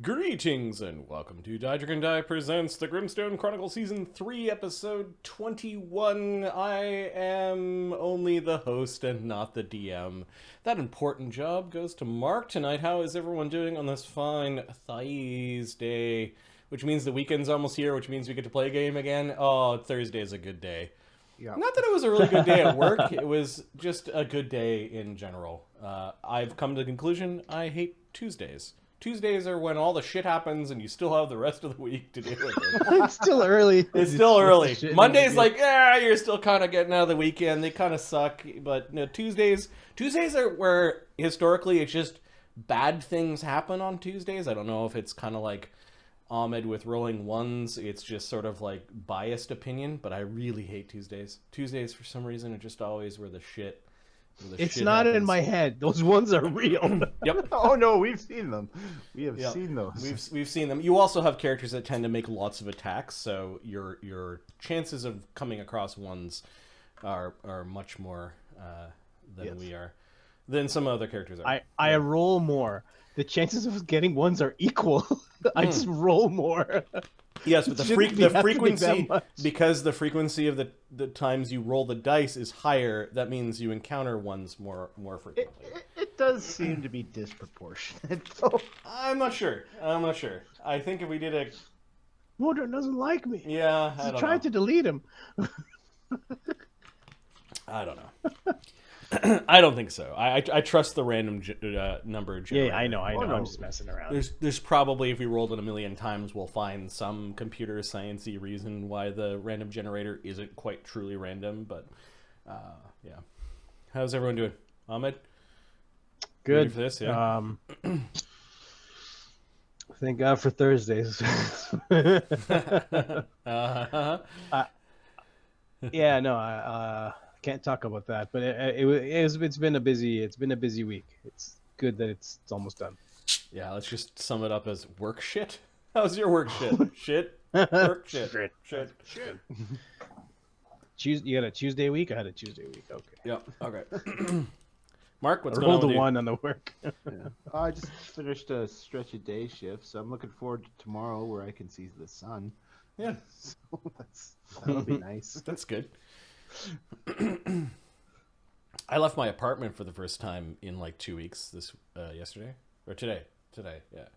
Greetings and welcome to Die Dragon Die presents the Grimstone Chronicles Season 3, Episode 21. I am only the host and not the DM. That important job goes to Mark tonight. How is everyone doing on this fine Thursday? Which means the weekend's almost here, which means we get to play a game again. Oh, Thursday is a good day. Yeah. Not that it was a really good day at work, it was just a good day in general. I've come to the conclusion I hate Tuesdays. Tuesdays are when all the shit happens and you still have the rest of the week to deal with it. It's still early. It's still early. Monday's like, you're still kind of getting out of the weekend. They kind of suck. But no, Tuesdays are where historically it's just bad things happen on Tuesdays. I don't know if it's kind of like Ahmed with rolling ones. It's just sort of like biased opinion, but I really hate Tuesdays. Tuesdays for some reason are just always where the shit. It's not in my head. Those ones are real. Yep. Oh no, we've seen them. We have seen those. We've seen them. You also have characters that tend to make lots of attacks, so your chances of coming across ones are much more than some other characters are. I roll more. The chances of getting ones are equal. I just roll more. Yes, but the frequency, because the frequency of the times you roll the dice is higher, that means you encounter ones more frequently. It does seem to be disproportionate, though. I'm not sure. I think if we did a... Mordor doesn't like me. Yeah, I tried to delete him. I don't know. I don't think so. I trust the random number generator. Yeah, I know. Oh, no. I'm just messing around. There's probably, if we rolled it a million times, we'll find some computer science-y reason why the random generator isn't quite truly random. But yeah, how's everyone doing? Ahmed, Good. Ready for this? Yeah. Thank God for Thursdays. Yeah, no. Can't talk about that, but it's been a busy week. It's good that it's almost done. Yeah, let's just sum it up as work shit. How's your work shit? Work shit. Shit. You got a Tuesday week? I had a Tuesday week. Okay. Yep. Okay. Mark, what's I going on rolled with a you? 1 on the work. Yeah. I just finished a stretch of day shift, so I'm looking forward to tomorrow where I can see the sun. Yeah, So that'll be nice. that's good. I left my apartment for the first time in like 2 weeks. Yesterday or today. Yeah.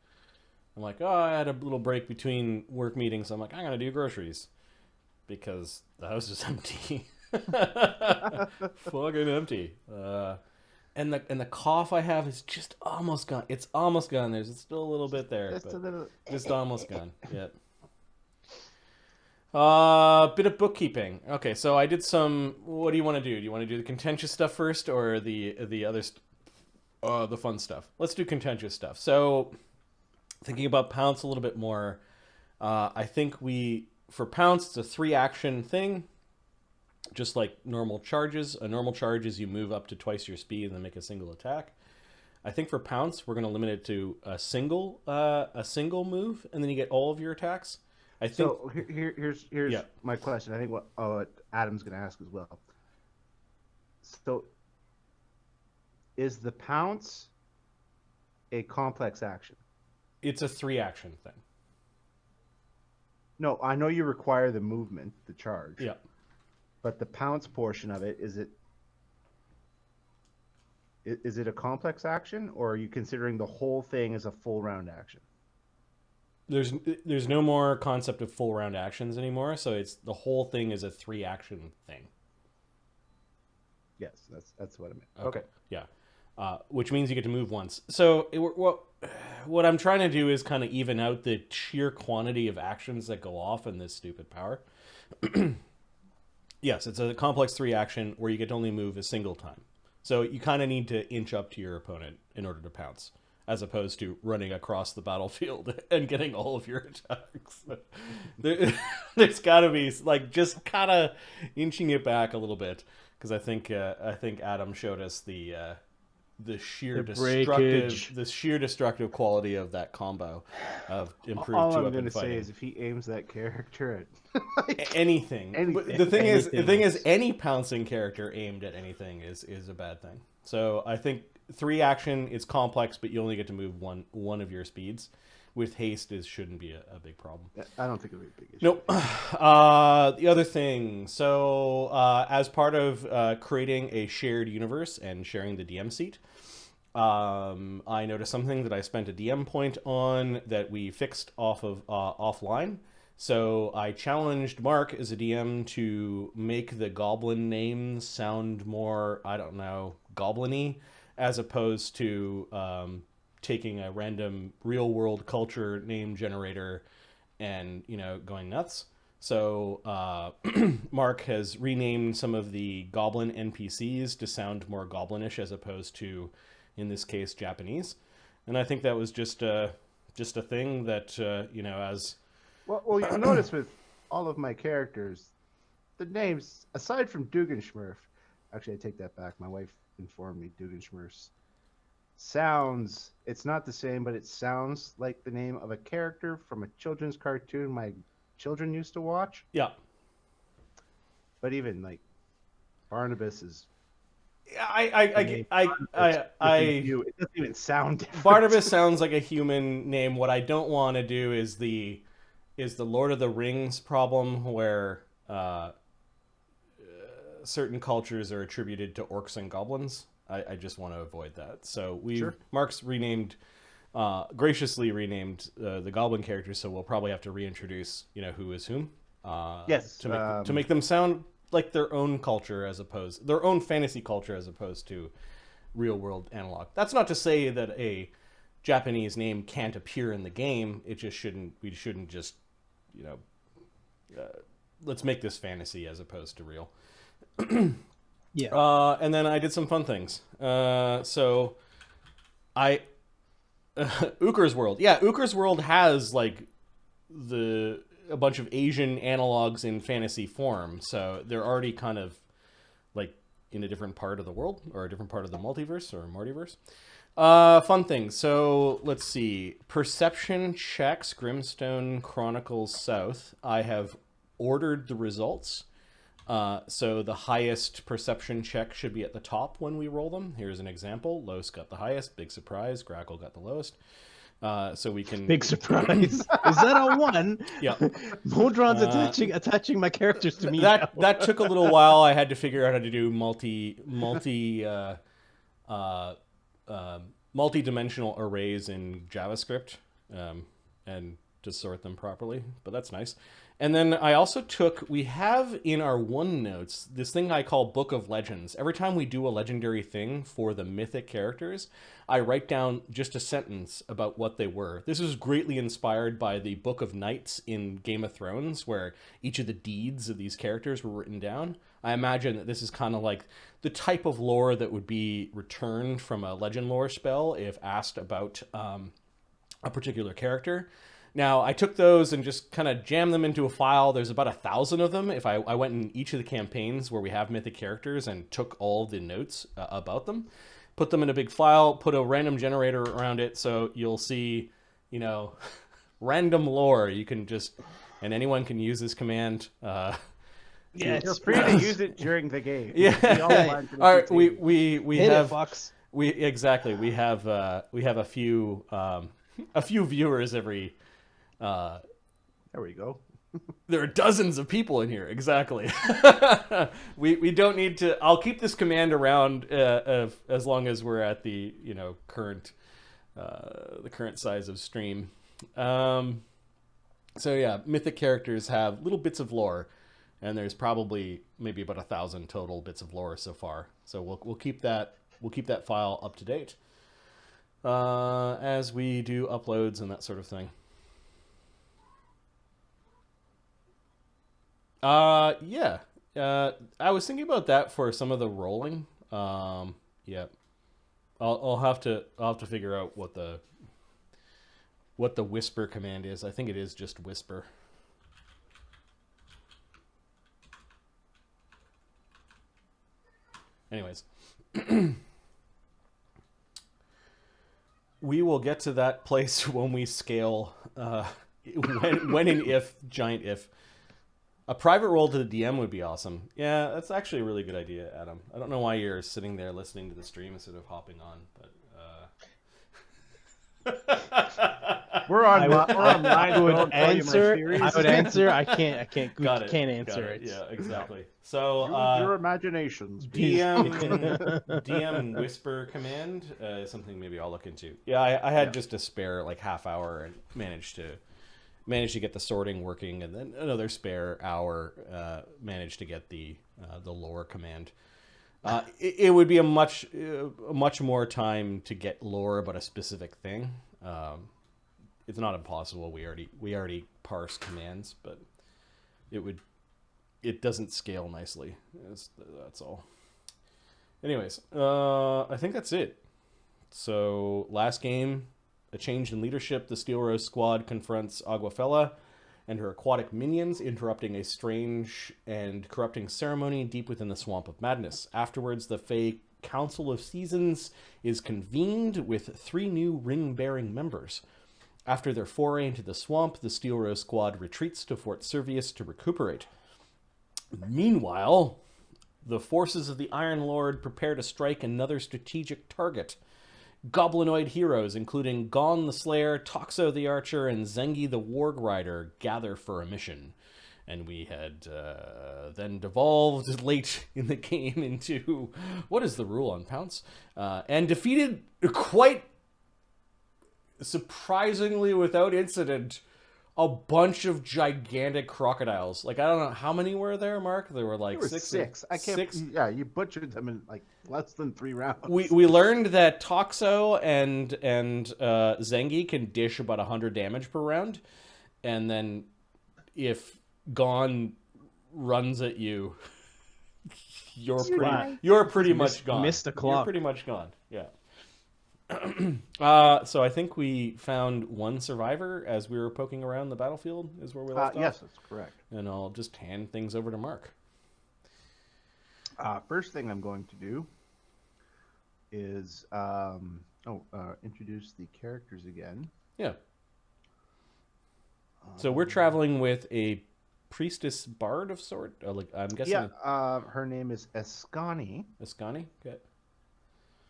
I'm like, I had a little break between work meetings. I'm like, I'm gonna do groceries because the house is empty. Fucking empty. And the cough I have is just almost gone. It's almost gone. There's still a little bit there, just almost gone. Yep. Bit of bookkeeping. Okay, so I did some. What do you want to do? Do you want to do the contentious stuff first, or the the fun stuff? Let's do contentious stuff. So, thinking about Pounce a little bit more, I think for Pounce it's a 3-action thing, just like normal charges. A normal charge is you move up to twice your speed and then make a single attack. I think for Pounce we're going to limit it to a single move, and then you get all of your attacks. I think, so here's my question. I think what Adam's going to ask as well. So, is the pounce a complex action? it's a 3-action thing. No, I know you require the movement, the charge. Yeah. But the pounce portion of it, is it a complex action, or are you considering the whole thing as a full round action? There's no more concept of full round actions anymore, so it's the whole thing is a 3-action thing. Yes, that's what I meant. Okay. Yeah. Which means you get to move once. So what I'm trying to do is kind of even out the sheer quantity of actions that go off in this stupid power. Yes, it's a complex 3-action where you get to only move a single time. So you kind of need to inch up to your opponent in order to pounce, as opposed to running across the battlefield and getting all of your attacks. There's got to be like just kind of inching it back a little bit, because I think Adam showed us the sheer destructive quality of that combo of improved 2-up and fighting. All I'm going to say is if he aims that character at anything. But the thing is, any pouncing character aimed at anything is a bad thing. So I think 3-action is complex, but you only get to move one of your speeds. with haste shouldn't be a big problem. I don't think it'll be a big issue. Nope. The other thing, so as part of creating a shared universe and sharing the DM seat, I noticed something that I spent a DM point on that we fixed off of offline. So I challenged Mark as a DM to make the goblin names sound more, I don't know, goblin-y, as opposed to taking a random real-world culture name generator and, you know, going nuts. So Mark has renamed some of the goblin NPCs to sound more goblinish as opposed to, in this case, Japanese. And I think that was just a thing that, you know, as... Well, you'll notice with all of my characters, the names, aside from Dugenschmurf, actually I take that back, my wife informed me Dugenschmurf's sounds, it's not the same, but it sounds like the name of a character from a children's cartoon my children used to watch. Yeah. But even like Barnabas is... it doesn't even sound different. Barnabas sounds like a human name. What I don't want to do is the Lord of the Rings problem where certain cultures are attributed to orcs and goblins. I just want to avoid that. So Mark's graciously renamed the goblin characters, so we'll probably have to reintroduce, you know, who is whom. Yes. To make them sound like their own culture their own fantasy culture as opposed to real world analog. That's not to say that a Japanese name can't appear in the game. It just shouldn't. We shouldn't just, you know, let's make this fantasy as opposed to real. Yeah. And then I did some fun things. So I Uker's World. Yeah, Uker's World has like a bunch of Asian analogs in fantasy form. So they're already kind of like in a different part of the world or a different part of the multiverse or multiverse. Fun things. So let's see. Perception checks, Grimstone, Chronicles South. I have ordered the results. So the highest perception check should be at the top when we roll them. Here's an example. Los got the highest. Big surprise. Grackle got the lowest. So we can... Big surprise. Is that a 1? Yeah. Modron's attaching my characters to me. That took a little while. I had to figure out how to do multi-dimensional arrays in JavaScript and to sort them properly, but that's nice. And then I also we have in our OneNotes this thing I call Book of Legends. Every time we do a legendary thing for the mythic characters, I write down just a sentence about what they were. This was greatly inspired by the Book of Knights in Game of Thrones, where each of the deeds of these characters were written down. I imagine that this is kind of like the type of lore that would be returned from a legend lore spell if asked about a particular character. Now, I took those and just kind of jammed them into a file. There's about 1,000 of them. If I went in each of the campaigns where we have mythic characters and took all the notes about them, put them in a big file, put a random generator around it, so you'll see, you know, random lore. You can just, and anyone can use this command. Yeah, feel free to use it during the game. Yeah. All right, we Hit have it, Fox. we have a few viewers every. There we go. There are dozens of people in here. Exactly. we don't need to. I'll keep this command around as long as we're at the current size of stream. So yeah, mythic characters have little bits of lore, and there's probably maybe about 1,000 total bits of lore so far. So we'll keep that file up to date as we do uploads and that sort of thing. Yeah. I was thinking about that for some of the rolling. Yeah. I'll have to figure out what the whisper command is. I think it is just whisper. Anyways. We will get to that place when we scale when and if giant if. A private roll to the DM would be awesome. Yeah, that's actually a really good idea, Adam. I don't know why you're sitting there listening to the stream instead of hopping on, but We're on. I would answer. I would answer. I can't. Got it. Can't answer it. it. Yeah, exactly. So Use your imaginations. DM whisper command is something maybe I'll look into. Yeah, I had just a spare like half hour and managed to get the sorting working, and then another spare hour managed to get the lore command. It would be a much more time to get lore about a specific thing. It's not impossible. We already parse commands, but it doesn't scale nicely. That's all. Anyways, I think that's it. So last game, a change in leadership. The Steel Rose squad confronts Aguafella and her aquatic minions, interrupting a strange and corrupting ceremony deep within the Swamp of Madness. Afterwards, the Fey Council of Seasons is convened with 3 new ring-bearing members. After their foray into the swamp, the Steel Rose squad retreats to Fort Servius to recuperate. Meanwhile, the forces of the Iron Lord prepare to strike another strategic target. Goblinoid heroes, including Gon the Slayer, Toxo the Archer, and Zengi the Warg Rider, gather for a mission. And we had then devolved late in the game into, what is the rule on Pounce? And defeated quite surprisingly without incident a bunch of gigantic crocodiles. Like, I don't know, how many were there, Mark? There were like six. I can't. 6? Yeah, you butchered them in like less than 3 rounds. We learned that Toxo and Zengi can dish about 100 damage per round, and then if Gon runs at you, you're pretty much gone. Missed the clock. You're pretty much gone. Yeah. So I think we found one survivor as we were poking around the battlefield, is where we left off. Yes, that's correct. And I'll just hand things over to Mark. First thing I'm going to do is introduce the characters again. Yeah. So we're traveling with a priestess bard of sort. I'm guessing. Yeah. Her name is Escani. Escani. Okay.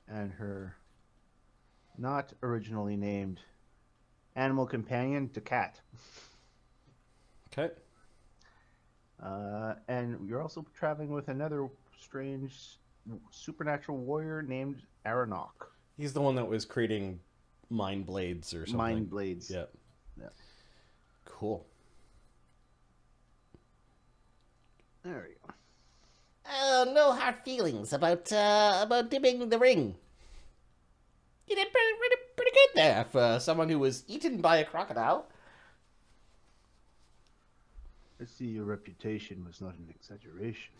And her not originally named animal companion, Cat. Okay. And you're also traveling with another strange supernatural warrior named Aranok. He's the one that was creating mind blades or something. Mind blades. Yeah. Yeah. Cool. There you go. No hard feelings about dipping the ring. You did pretty good there for someone who was eaten by a crocodile. I see your reputation was not an exaggeration.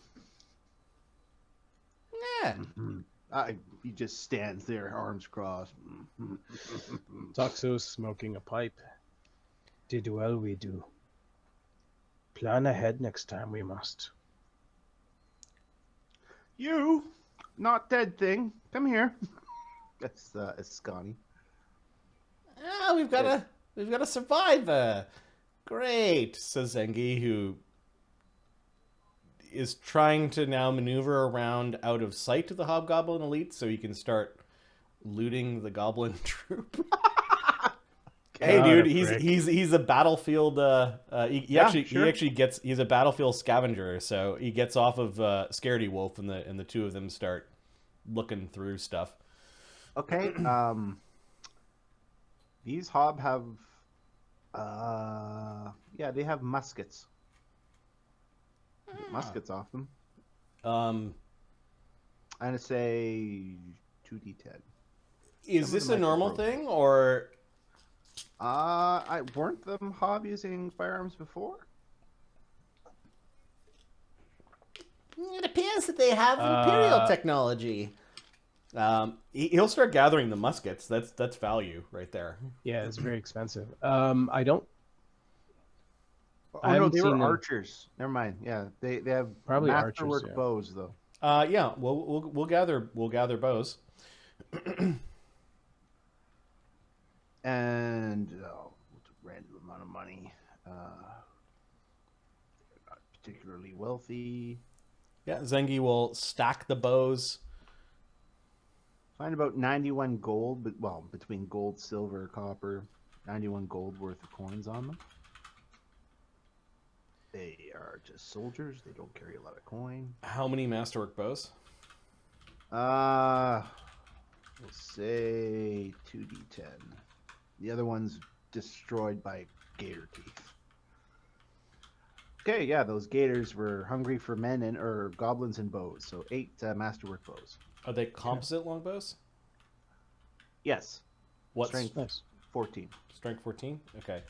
Yeah. He just stands there, arms crossed. Toxo's smoking a pipe. Did well we do. Plan ahead next time we must. You, not dead thing, come here. That's Escani. Oh, we've got a survivor. Great, says Zengi, who is trying to now maneuver around out of sight of the hobgoblin elite so he can start looting the goblin troop. Hey, dude, he's a battlefield. He's a battlefield scavenger, so he gets off of Scaredy Wolf, and the two of them start looking through stuff. Okay. These hob have, they have muskets. Muskets off them. I'm gonna say 2d10. Is this a normal thing, or? Weren't them hob using firearms before? It appears that they have Imperial technology. He'll start gathering the muskets. That's value right there. Yeah, it's very expensive. I don't. Oh no, they were archers. Never mind. Yeah, they have probably masterwork archers, bows though. Yeah, we'll gather bows. And what's a random amount of money? Not particularly wealthy. Yeah, Zengi will stack the bows. Find about 91 gold, but between gold, silver, copper. 91 gold worth of coins on them. They are just soldiers. They don't carry a lot of coin. How many masterwork bows? We'll say 2d10. The other one's destroyed by gator teeth. Okay, yeah, those gators were hungry for men or goblins and bows. So 8 masterwork bows. Are they composite longbows? Yes. What's Strength Nice. 14. strength 14? Okay.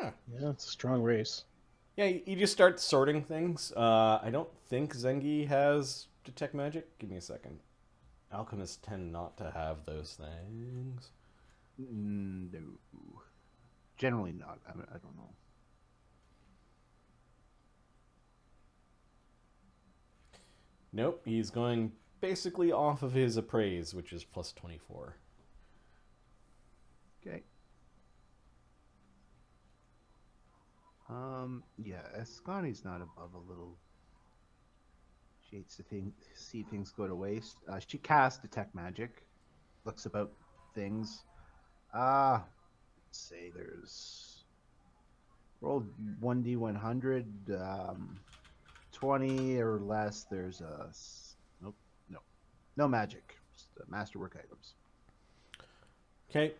Yeah, it's a strong race. Yeah, you just start sorting things. I don't think Zengi has detect magic. Give me a second. Alchemists tend not to have those things. No. Generally not. I don't know. Nope, he's going basically off of his appraise, which is plus 24. Okay. Yeah, Ascani's not above a little. She hates to see things go to waste. She casts detect magic, looks about things. Let's say there's rolled 1d100, 20 or less. There's a no magic, just masterwork items. Okay.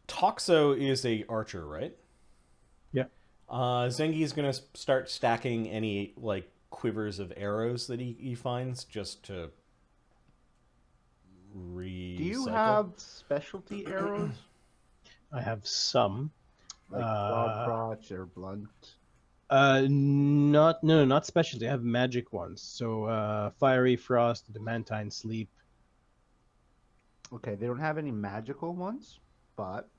Toxo is a archer, right? Yeah. Zengi's gonna start stacking any like quivers of arrows that he finds just to recycle. Do you have specialty arrows? I have some. Like frog crotch or blunt? Not specialty. I have magic ones. So fiery frost, adamantine sleep. Okay, they don't have any magical ones, but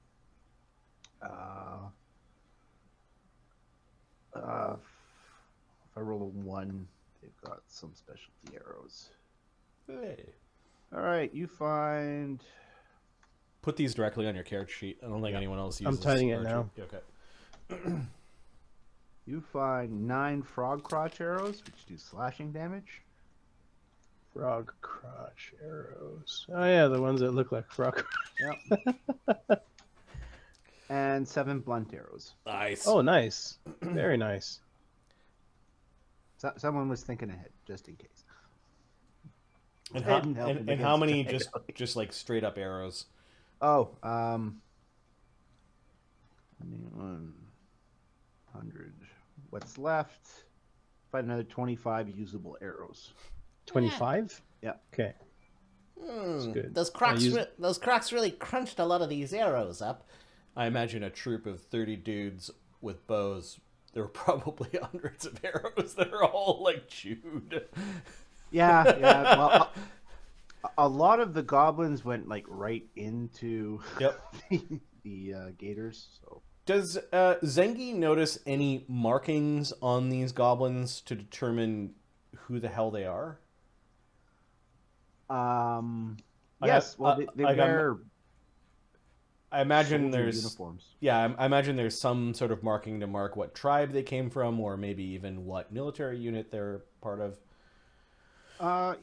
if I roll a 1, they've got some specialty arrows. Hey. All right, you find. Put these directly on your character sheet. I don't think anyone else uses. I'm tying it archer. now. Okay. You find 9 frog crotch arrows, which do slashing damage. Frog crotch arrows. Oh yeah, the ones that look like frog. Yep. And 7 blunt arrows. Nice. Oh, nice. Very nice. So, someone was thinking ahead, just in case. And Didn't help him and how against many Drago. just like straight up arrows? Oh, 100. What's left? Find another 25 usable arrows. 25? Yeah. Okay. That's good. Those crocs really crunched a lot of these arrows up. I imagine a troop of 30 dudes with bows. There were probably hundreds of arrows that are all like chewed. Yeah. Well, a lot of the goblins went like right into Yep. the gators. So Does Zengi notice any markings on these goblins to determine who the hell they are? yes. Well, they wear. I imagine soldier there's uniforms. Yeah, I imagine there's some sort of marking to mark what tribe they came from, or maybe even what military unit they're part of.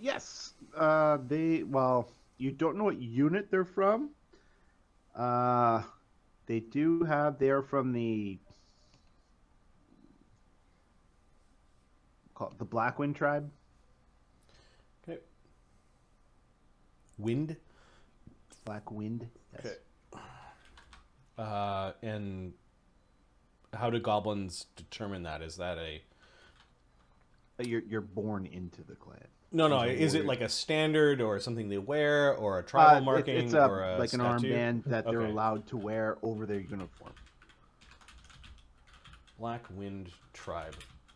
Yes. You don't know what unit they're from. They do have. They are from the called the Blackwind tribe. Okay. Wind. Blackwind. Yes. Okay. And how do goblins determine that? Is that a You're born into the clan. no? There's a Is it warrior. like a standard or something they wear or a tribal marking It's or a like an tattoo? armband that they're Okay. allowed to wear over their uniform. Black Wind Tribe.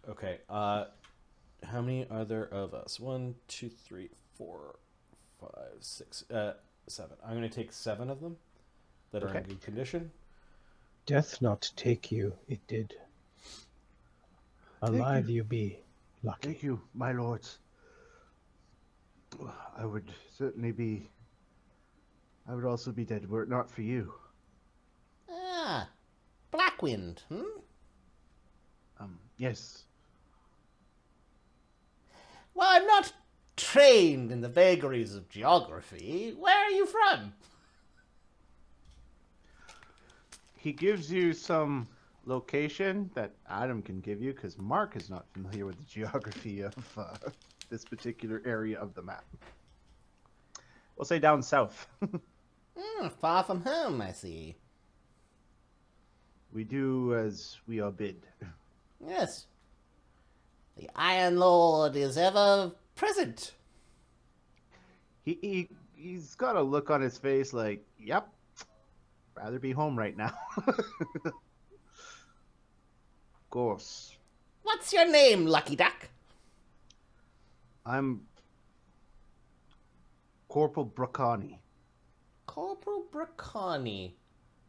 Okay. How many are there of us? 1, 2, 3, 4, 5, 6, 7. I'm going to take 7 of them that are in Okay. good condition. Death not take you, it did. Alive you be, lucky. Thank you, my lords. I would certainly be. I would also be dead were it not for you. Ah, Blackwind, Yes. Well, I'm not trained in the vagaries of geography. Where are you from? he gives you some location that Adam can give you because Mark is not familiar with the geography of this particular area of the map. We'll say down south. Far from home, I see. We do as we are bid. Yes. The Iron Lord is ever present. He's got a look on his face like, yep, rather be home right now. Of course. What's your name, Lucky Duck? I'm Corporal Bracani. Corporal Bracani.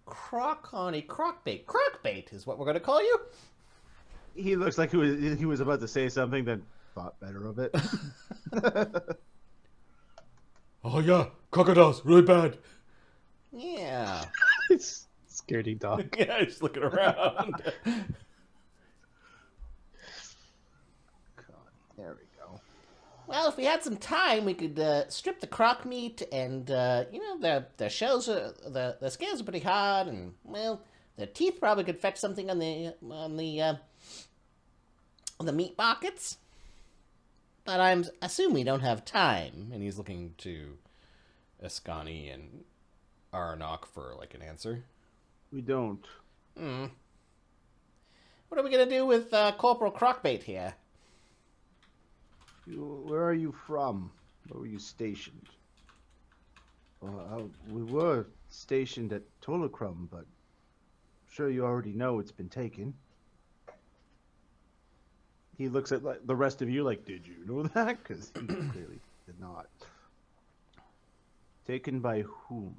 Crockbait. Crockbait is what we're going to call you? He looks like he was about to say something, then thought better of it. Oh yeah, crocodiles, really bad. Yeah. It's scaredy dog. Yeah, just looking around. God, there we go. Well, if we had some time, we could strip the croc meat, and their shells are the scales are pretty hard, and well, their teeth probably could fetch something on the meat markets. But I assume we don't have time. And he's looking to Escani and Aranok for like an answer. We don't. What are we gonna do with Corporal Crockbait here? Where are you from? Where were you stationed? We were stationed at Tolacrum, but I'm sure you already know it's been taken. He looks at the rest of you like, did you know that? Because he clearly did not. Taken by whom?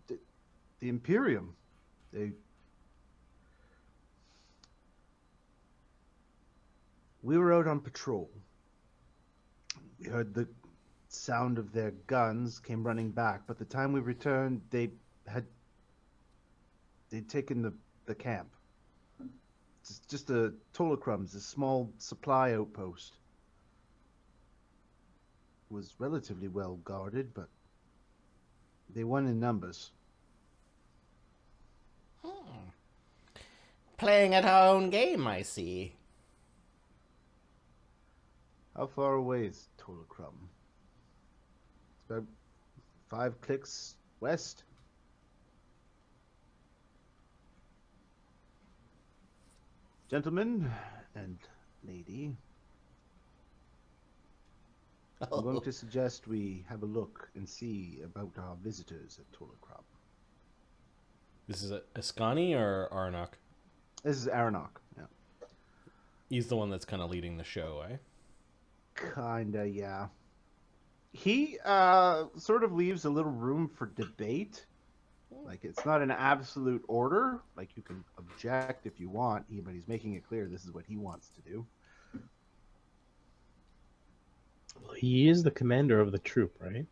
The Imperium. We were out on patrol. We heard the sound of their guns, came running back, but the time we returned, they'd taken the camp. It's just a Tolacrum's, a small supply outpost. It was relatively well guarded, but they won in numbers. Playing at our own game, I see. How far away is Tolacrum? It's about 5 clicks west. Gentlemen and lady, I'm going to suggest we have a look and see about our visitors at Tolacrum. This is Escani or Aranok? This is Aranok, yeah. He's the one that's kind of leading the show, eh? Kinda, yeah. He sort of leaves a little room for debate. Like, it's not an absolute order. Like, you can object if you want, but he's making it clear this is what he wants to do. Well, he is the commander of the troop, right?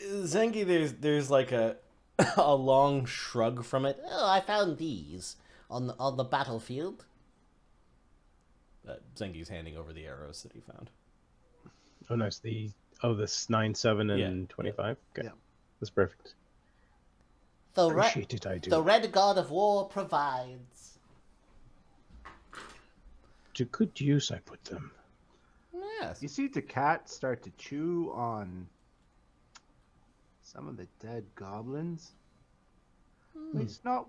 Zengi, there's like a long shrug from it. Oh, I found these on the battlefield. Zengi's handing over the arrows that he found. Oh, nice. This 9, 7, and 25. Okay, Yeah. That's perfect. Appreciate it, I do. The Red God of War provides. To good use, I put them. Yes. You see the cat start to chew on some of the dead goblins. Please not.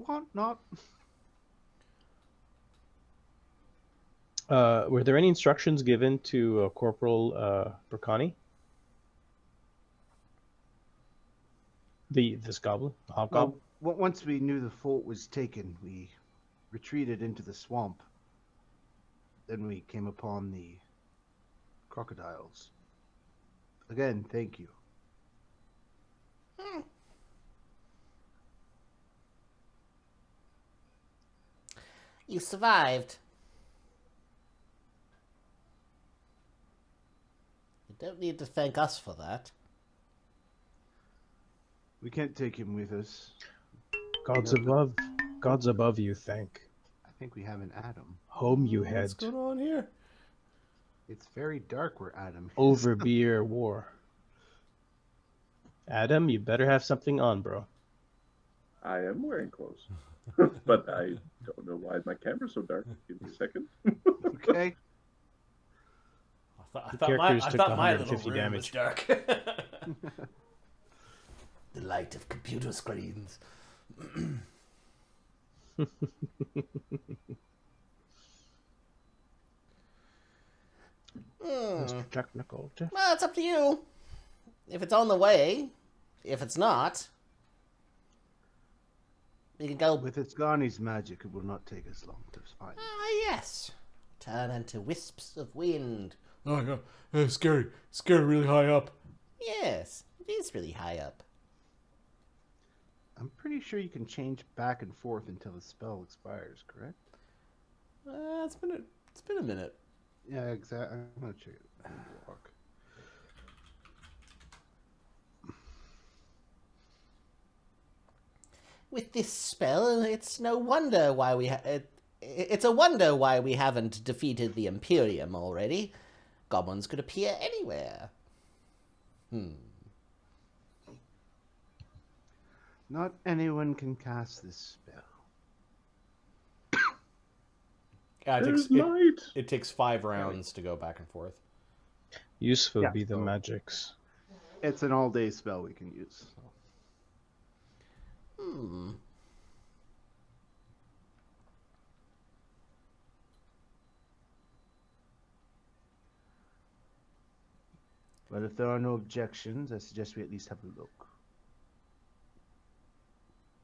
Were there any instructions given to Corporal Bracani? This goblin, the hobgoblin? Well, once we knew the fort was taken, we retreated into the swamp. Then we came upon the crocodiles. Again, thank you. You survived. You don't need to thank us for that. We can't take him with us. Gods above you thank. I think we have an Adam. Home you head. What's going on here? It's very dark where Adam is. Over beer war. Adam, you better have something on, bro. I am wearing clothes. But I don't know why my camera's so dark. Give me a second. Okay. I characters took my little 150 room was damage. dark. The light of computer screens. Mr. Technical. Well, it's up to you. If it's on the way, if it's not, we can go. With its Ghani's magic, it will not take us long to find. Ah, yes. Turn into wisps of wind. Oh my god, it's scary. Scary, really high up. Yes, it is really high up. I'm pretty sure you can change back and forth until the spell expires, correct? It's been a minute. Yeah, exactly. I'm gonna check it. I'm gonna walk. With this spell, it's no wonder why it's a wonder why we haven't defeated the Imperium already. Goblins could appear anywhere. Not anyone can cast this spell. There's light. It takes 5 rounds to go back and forth. Useful Yeah, be the so- magics. It's an all-day spell we can use. But if there are no objections, I suggest we at least have a look.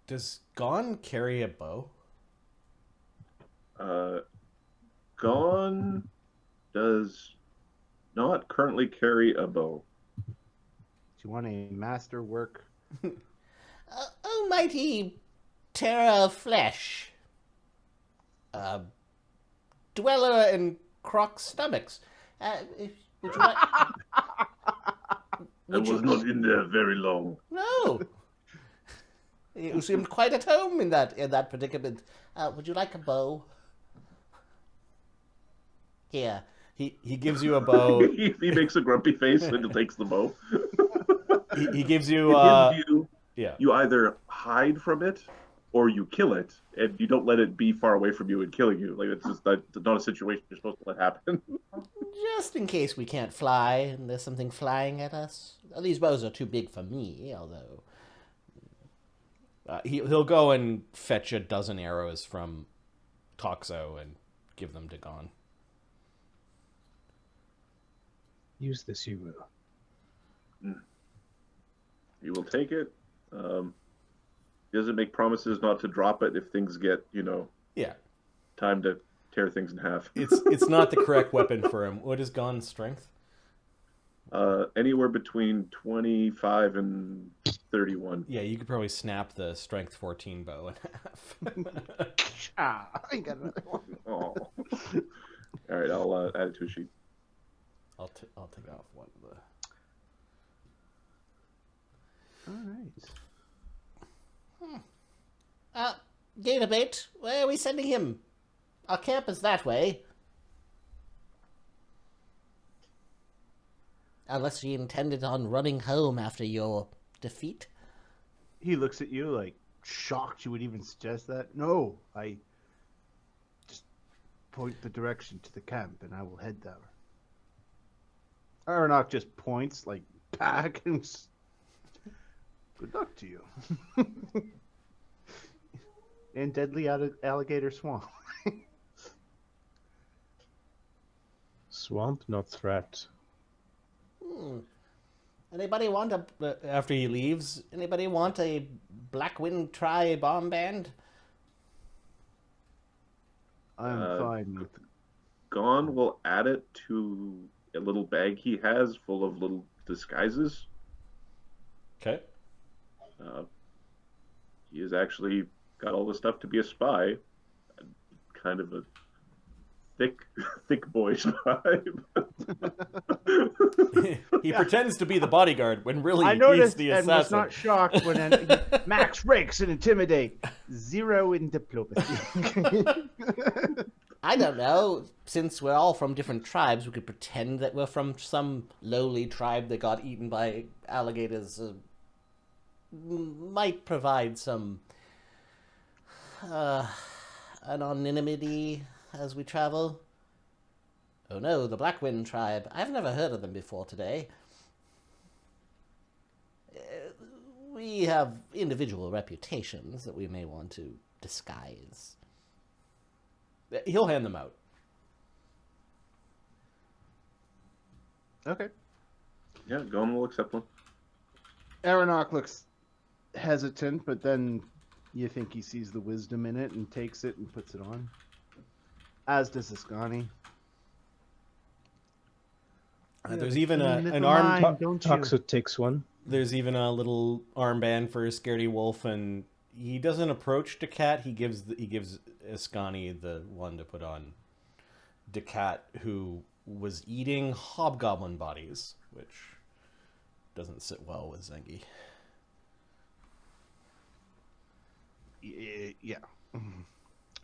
Does Gon carry a bow? Gon does not currently carry a bow. Do you want a masterwork? Almighty terror of flesh. Dweller in croc stomachs. Would you like... I was not in there very long. No. You seemed quite at home in that predicament. Would you like a bow? Here. He gives you a bow. He makes a grumpy face and he takes the bow. He gives you yeah. You either hide from it or you kill it, and you don't let it be far away from you and killing you. Like, it's just not a situation you're supposed to let happen. Just in case we can't fly and there's something flying at us. These bows are too big for me, although... He'll go and fetch a dozen arrows from Toxo and give them to Gon. Use this, you will. He will take it. He doesn't make promises not to drop it if things get, Yeah. time to tear things in half. It's not the correct weapon for him. What is Gon's strength? Anywhere between 25 and 31. Yeah, you could probably snap the strength 14 bow in half. I got another one. Oh. All right, I'll add it to a sheet. I'll take off one of the... All right. Gatabait, where are we sending him? Our camp is that way. Unless you intended on running home after your defeat. He looks at you like shocked you would even suggest that. No, I just point the direction to the camp and I will head there. Aronach just points like back and good luck to you. In deadly alligator swamp. Swamp, not threat. Anybody want After he leaves, Anybody want a Blackwind Tri bomb band? I'm fine with Gon will add it to a little bag he has full of little disguises. okay. He has actually got all the stuff to be a spy. Kind of a thick boy spy. He pretends to be the bodyguard when really I he's noticed the and assassin. was not shocked when Max rakes and intimidate. 0 in diplomacy. I don't know. Since we're all from different tribes, we could pretend that we're from some lowly tribe that got eaten by alligators. Might provide some anonymity as we travel. Oh no, the Blackwind tribe. I've never heard of them before today. We have individual reputations that we may want to disguise. He'll hand them out. Okay. Yeah, Golem will accept one. Aronok looks hesitant, but then you think he sees the wisdom in it and takes it and puts it on. As does Ascani. There's even an arm. Toxo takes one. There's even a little armband for Scaredy Wolf, and he doesn't approach Decat. He gives Ascani the one to put on Decat, who was eating hobgoblin bodies, which doesn't sit well with Zengi. Yeah.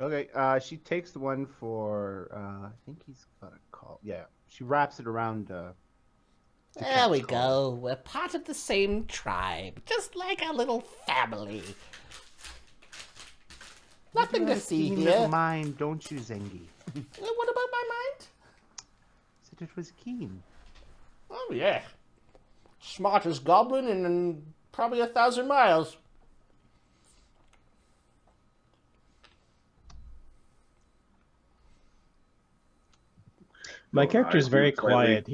Okay, she takes the one for, I think he's got a call. Yeah, she wraps it around, There we go. We're part of the same tribe, just like our little family. Nothing to see keen here. little mind, don't you, Zengi? What about my mind? Said it was keen. Oh, yeah. Smartest goblin in probably 1,000 miles. My character is very quiet.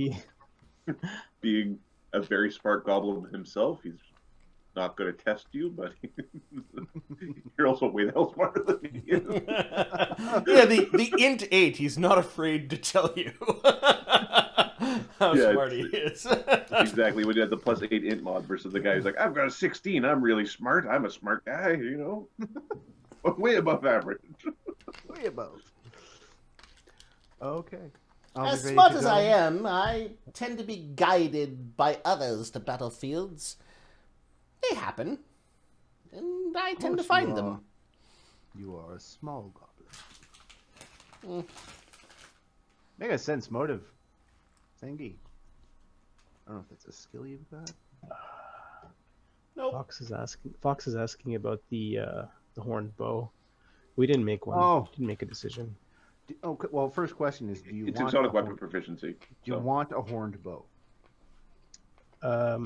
Being a very smart goblin himself, he's not going to test you, but you're also way the hell smarter than he is. Yeah, the int 8, he's not afraid to tell you how smart he is. Exactly, when you have the +8 int mod versus the guy who's like, I've got a 16, I'm really smart, I'm a smart guy, you know? Way above average. Way above. Okay. As smart as I am, I tend to be guided by others to battlefields. They happen, and I tend to find them. You are a small goblin. Make a sense motive, Zengi. I don't know if that's a skill you've got. Nope. Fox is asking about the horned bow. We didn't make one. Oh. Didn't make a decision. Okay, well, first question is, do you It's want exotic weapon proficiency. Do you want a horned bow? I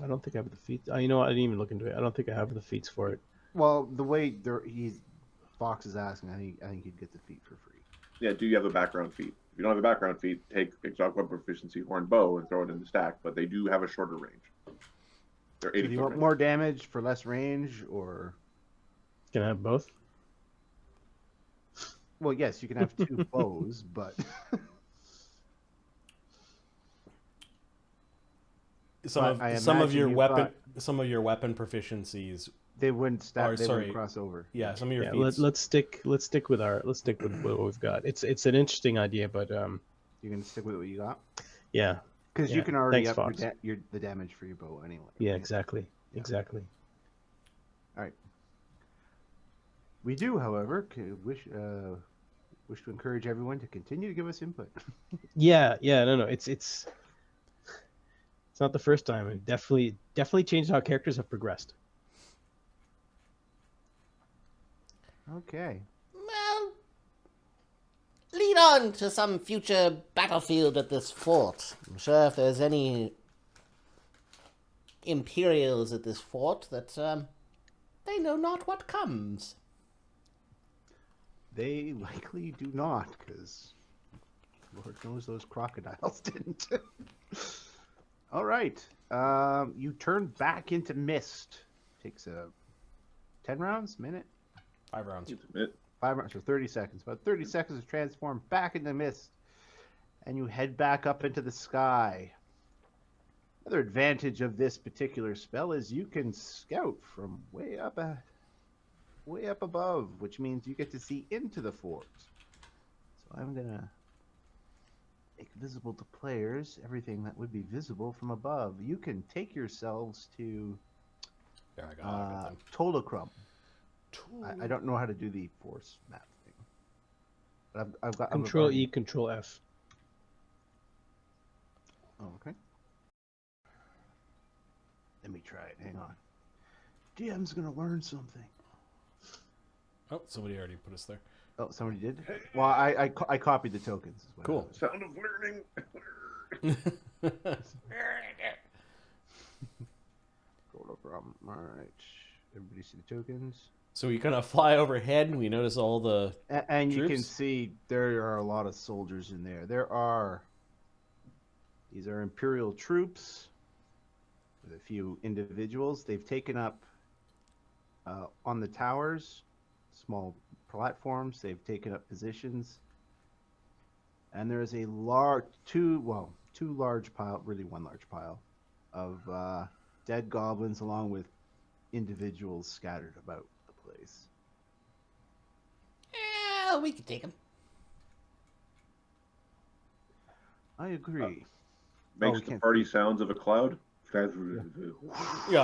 don't think I have the feats. You know what? I didn't even look into it. I don't think I have the feats for it. Well, the way Fox is asking, I think you'd get the feat for free. Yeah, do you have a background feat? If you don't have a background feat, take exotic weapon proficiency horned bow and throw it in the stack, but they do have a shorter range. They're 80 So do you want more damage for less range, or? Can I have both? Well, yes, you can have two bows, but some of your weapon proficiencies, they wouldn't wouldn't cross over. Yeah, some of your feats. Let's stick with what we've got. It's an interesting idea, but you're gonna stick with what you got. Yeah, because you can already up Fox. the damage for your bow anyway. Yeah, exactly. Exactly. All right. We do, however, wish to encourage everyone to continue to give us input. No, it's not the first time. It definitely changed how characters have progressed. Okay. Well, lead on to some future battlefield at this fort. I'm sure if there's any Imperials at this fort that they know not what comes. They likely do not, because Lord knows those crocodiles didn't. All right. You turn back into mist. Takes 10 rounds, minute? 5 rounds. 5 rounds, so 30 seconds. About 30 seconds to transform back into mist. And you head back up into the sky. Another advantage of this particular spell is you can scout from way up above, which means you get to see into the fort. So I'm gonna make visible to players everything that would be visible from above. You can take yourselves to Tolacrum. I don't know how to do the force map thing, but I've got Control E, Control F. Oh, okay. Let me try it. Hang on. DM's gonna learn something. Oh, somebody already put us there. Oh, somebody did? Well, I copied the tokens. Is what Cool. happened. Sound of learning. No problem. All right. Everybody see the tokens? So we kind of fly overhead and we notice all the And you can troops? see there are a lot of soldiers in there. These are Imperial troops with a few individuals. They've taken up on the towers, small platforms. They've taken up positions. And there is a two large pile, really one large pile, of dead goblins along with individuals scattered about the place. Yeah, we can take them. I agree. Makes we the can't party see. sounds of a cloud. Yeah,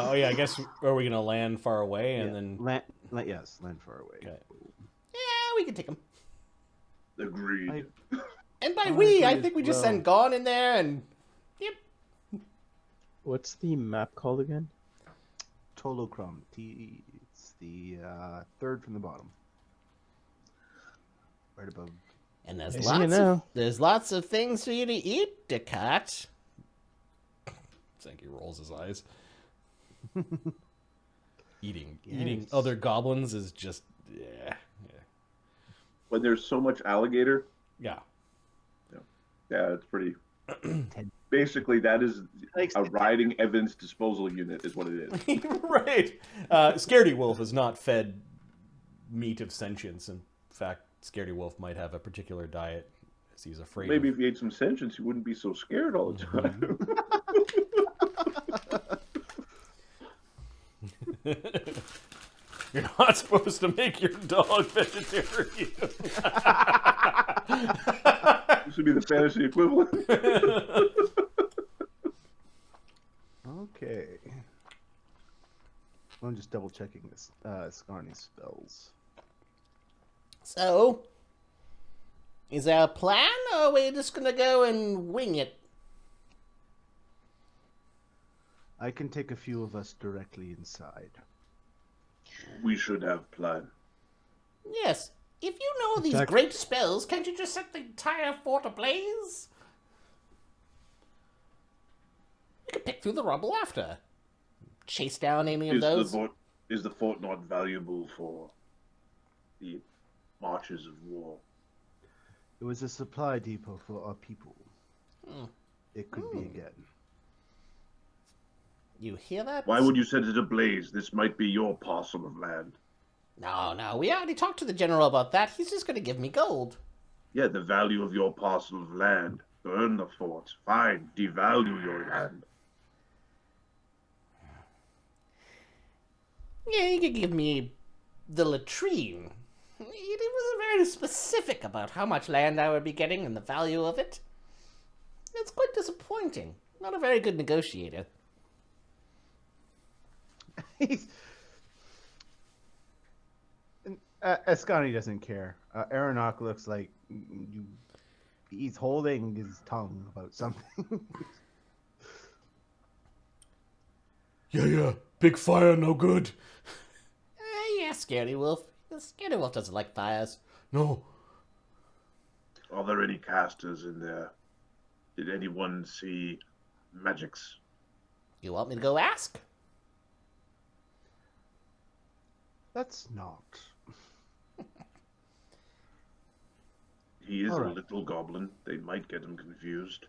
oh yeah, I guess are we gonna land far away and then land far away. Okay. Yeah, we can take them. Agreed. And by I we, agree I as think we just well. send Gone in there and... Yep. What's the map called again? Tolocrum. It's the third from the bottom. Right above. And I see you there's lots of things for you to eat, Descartes. Zanky rolls his eyes. Eating Yes. other goblins is just yeah. When there's so much alligator, Yeah. yeah, it's pretty. Basically, that is a riding evidence disposal unit, is what it is. Right. Scaredy Wolf is not fed meat of sentience. In fact, Scaredy Wolf might have a particular diet as he's afraid Maybe of. if you ate some sentience, you wouldn't be so scared all the time. You're not supposed to make your dog vegetarian. This would be the fantasy equivalent. Okay. I'm just double checking this Scarny's spells. So, is there a plan, or are we just gonna go and wing it? I can take a few of us directly inside. We should have plan. Yes. If you know these Jack- great spells, can't you just set the entire fort ablaze? You could pick through the rubble after. Chase down any of those. Is the fort not valuable for the marches of war? It was a supply depot for our people. It could be again. You hear that? Why would you set it ablaze? This might be your parcel of land. No, we already talked to the general about that. He's just gonna give me gold. Yeah, the value of your parcel of land. Burn the fort. Fine, devalue your land. Yeah, you could give me the latrine. It was very specific about how much land I would be getting and the value of it. It's quite disappointing. Not a very good negotiator. Ascani doesn't care. Aronok looks like he's holding his tongue about something. Yeah. Big fire, no good. Yeah, Scaredy Wolf. Scaredy Wolf doesn't like fires. No. Are there any casters in there? Did anyone see magics? You want me to go ask? That's not. He is All a right. little goblin. They might get him confused.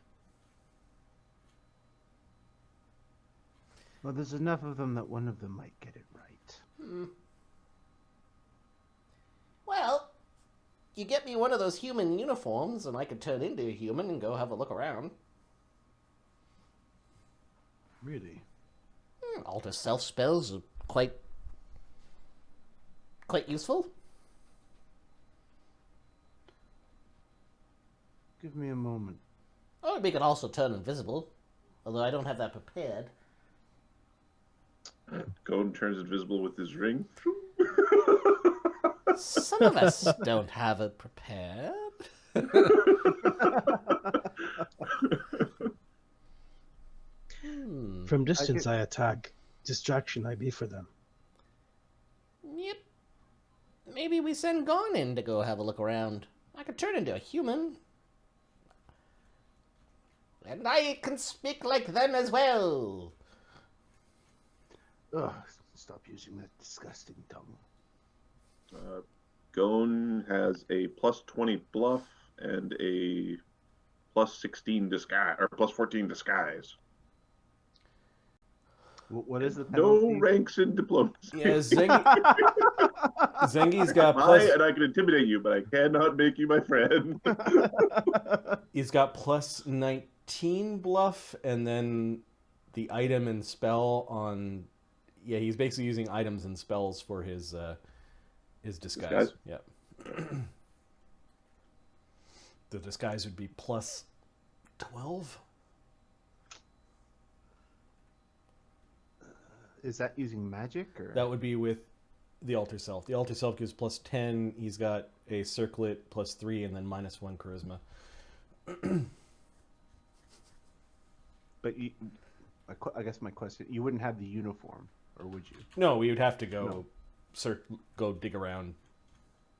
Well, there's enough of them that one of them might get it right. Well, you get me one of those human uniforms and I could turn into a human and go have a look around. Really? Alter self spells are quite useful. Give me a moment. Or we could also turn invisible, although I don't have that prepared. Golem turns invisible with his ring. Some of us don't have it prepared. From distance I attack. Distraction I be for them. Yep. maybe we send Gon in to go have a look around. I could turn into a human. And I can speak like them as well. Ugh, stop using that disgusting tongue. Gon has a +20 bluff and a +16 disguise, or +14 disguise. What is the penalty? No ranks in diplomacy. Yeah, Zengi's got and I can intimidate you, but I cannot make you my friend. He's got +19 bluff, and then the item and spell on. Yeah, he's basically using items and spells for his disguise. Yep. The disguise would be +12. Is that using magic or? That would be with the alter self. The alter self gives +10. He's got a circlet +3, and then -1 charisma. But I guess my question: you wouldn't have the uniform, or would you? No, we would have to go go dig around.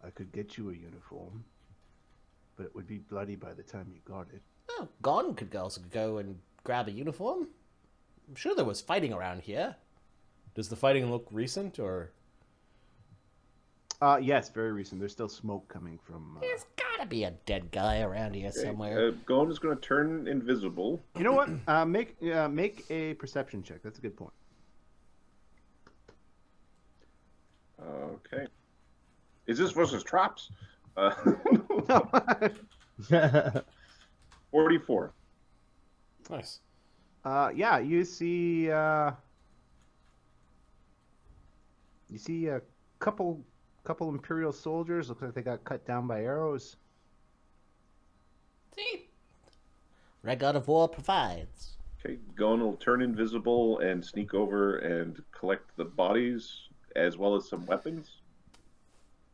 I could get you a uniform, but it would be bloody by the time you got it. Oh, Gon could also go and grab a uniform. I'm sure there was fighting around here. Does the fighting look recent, or? Yes, very recent. There's still smoke coming from. There's gotta be a dead guy around here somewhere. Gon is going to turn invisible. You know what? Make a perception check. That's a good point. Okay. Is this versus traps? 44. Nice. Yeah, you see a couple Imperial soldiers. Looks like they got cut down by arrows. See? Red God of War provides. Okay, Gon will turn invisible and sneak over and collect the bodies as well as some weapons.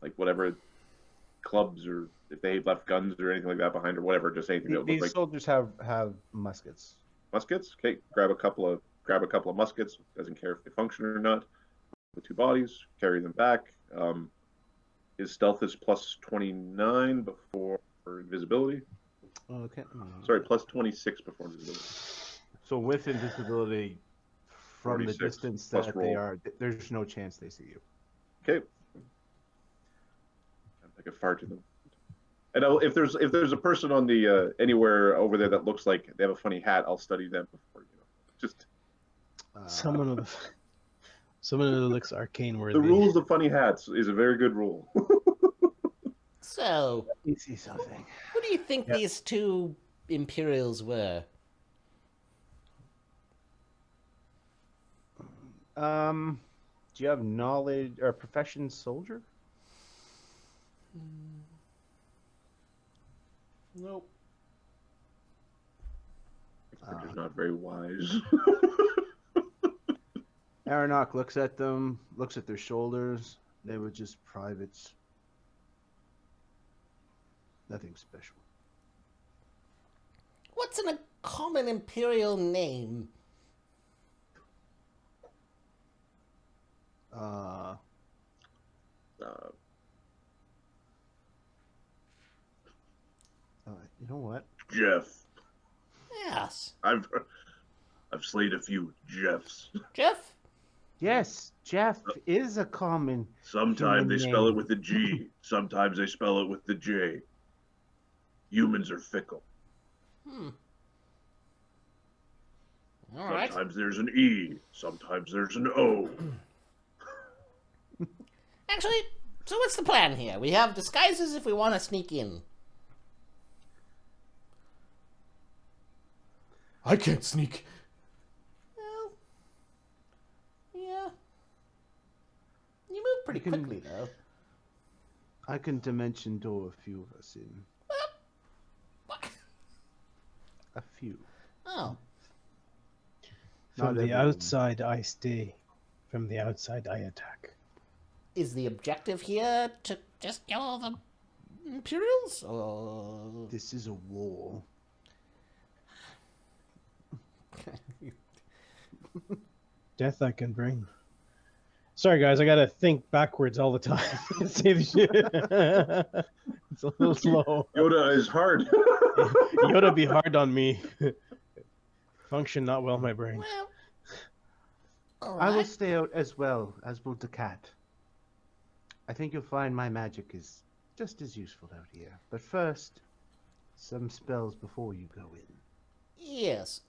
Like whatever clubs, or if they left guns or anything like that behind, or whatever, just anything that would look These like soldiers have muskets. muskets. Okay, grab a couple of muskets. Doesn't care if they function or not. The 2 bodies, carry them back. His stealth is +29 before invisibility. Okay. Sorry, +26 before invisibility. So with invisibility, from the 46 distance plus that roll. they are, there's no chance they see you. Okay. I could fart to them. And if there's a person on the anywhere over there that looks like they have a funny hat, I'll study them before, just Someone who looks arcane worthy. the rules of funny hats is a very good rule. So, You see something. who do you think these 2 Imperials were? Do you have knowledge or profession soldier? Nope. They're not very wise. Aronach looks at them, looks at their shoulders. They were just privates. Nothing special. What's in a common Imperial name? You know what? Jeff. Yes. I've slayed a few Jeffs. Jeff? Yes, Jeff is a common. Sometimes they human spell it name. with a G. Sometimes they spell it with the J. Humans are fickle. All right. Sometimes there's an E. Sometimes there's an O. Actually, so what's the plan here? We have disguises if we want to sneak in. I can't sneak. Well, yeah. You move pretty You can- quickly, though. I can dimension door a few of us in. What? A few. Oh. Not From the everyone. outside, I stay. From the outside, I attack. Is the objective here to just kill all the Imperials? Or... This is a war. Death I can bring. Sorry, guys, I gotta think backwards all the time. Say the shit. It's a little slow. Yoda is hard. Yoda be hard on me. Function not well, my brain. Well, all I will right. stay out as well, as will the cat. I think you'll find my magic is just as useful out here. But first, some spells before you go in. Yes.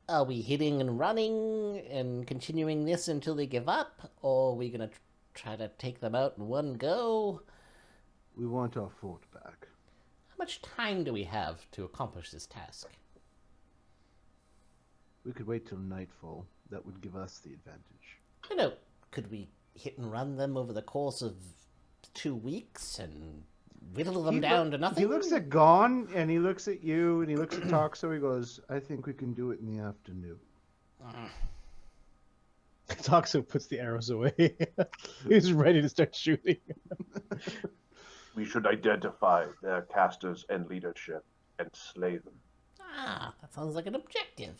Are we hitting and running and continuing this until they give up? Or are we going to try to take them out in one go? We want our fort back. How much time do we have to accomplish this task? We could wait till nightfall. That would give us the advantage. You know, could we hit and run them over the course of 2 weeks and whittle them down to nothing? He looks at Gon, and he looks at you, and he looks at Toxo. He goes, I think we can do it in the afternoon. Toxo puts the arrows away. He's ready to start shooting. We should identify their casters and leadership and slay them. That sounds like an objective.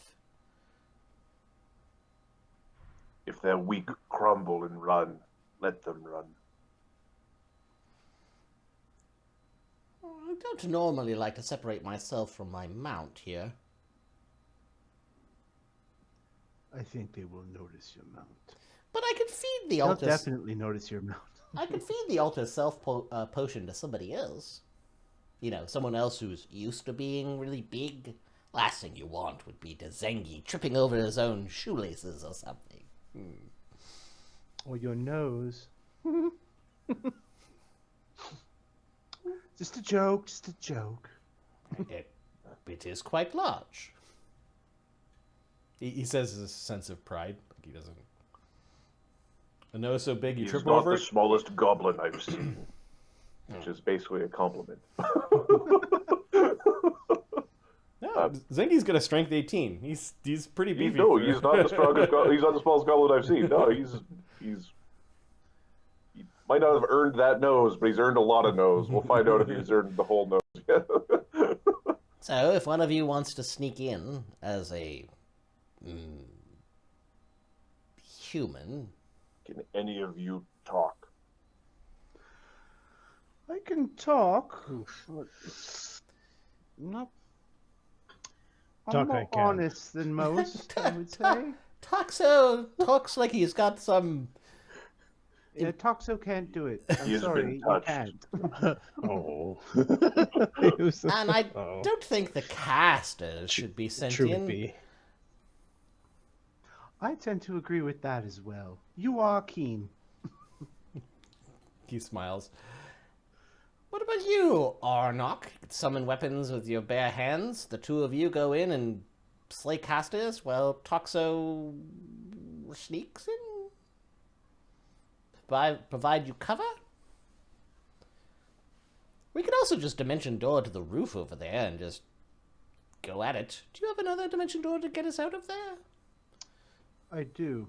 If they're weak, crumble and run. Let them run. I don't normally like to separate myself from my mount here. I think they will notice your mount. But I could feed the They'll altar. definitely notice your mount. I could feed the altar self potion to somebody else. You know, someone else who's used to being really big. Last thing you want would be Zengi tripping over his own shoelaces or something. Or your nose. Just a joke, just a joke. It is quite large. He says a sense of pride. Like he doesn't. A nose so big you He's trip not over the it. smallest goblin I've seen. Which is basically a compliment. No, Zengi's got a strength 18. He's pretty beefy. He's not the strongest. He's not the smallest goblin I've seen. No, he might not have earned that nose, but he's earned a lot of nose. We'll find out if he's earned the whole nose yet. So, if one of you wants to sneak in as a human, Can any of you talk? I can talk. Not. I'm Talk more I can. honest than most, I would say. Toxo talks like he's got some. Yeah, Toxo can't do it. I'm He's sorry, been you touched. can't. Oh. And I don't think the casters should be sent True in. would be. I tend to agree with that as well. You are keen. He smiles. What about you, Arnok? You could summon weapons with your bare hands. The two of you go in and slay casters while Toxo sneaks in. Provide you cover? We could also just dimension door to the roof over there and just go at it. Do you have another dimension door to get us out of there? I do.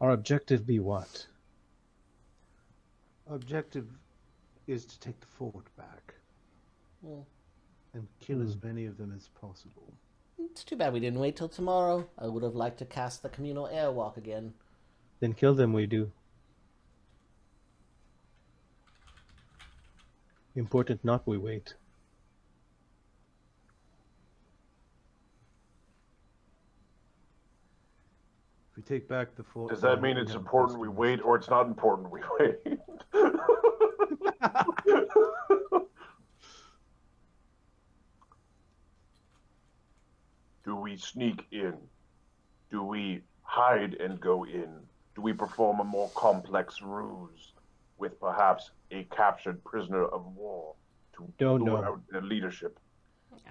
Our objective be what? Objective is to take the fort back Well, and kill as many of them as possible. it's too bad we didn't wait till tomorrow. I would have liked to cast the communal airwalk again. Then kill them, we do. Important not we wait. If we take back the fort... Does that mean we it's have important we customers. wait, or it's not important we wait? Do we sneak in? Do we hide and go in? Do we perform a more complex ruse with perhaps a captured prisoner of war to Don't lure know. out their leadership?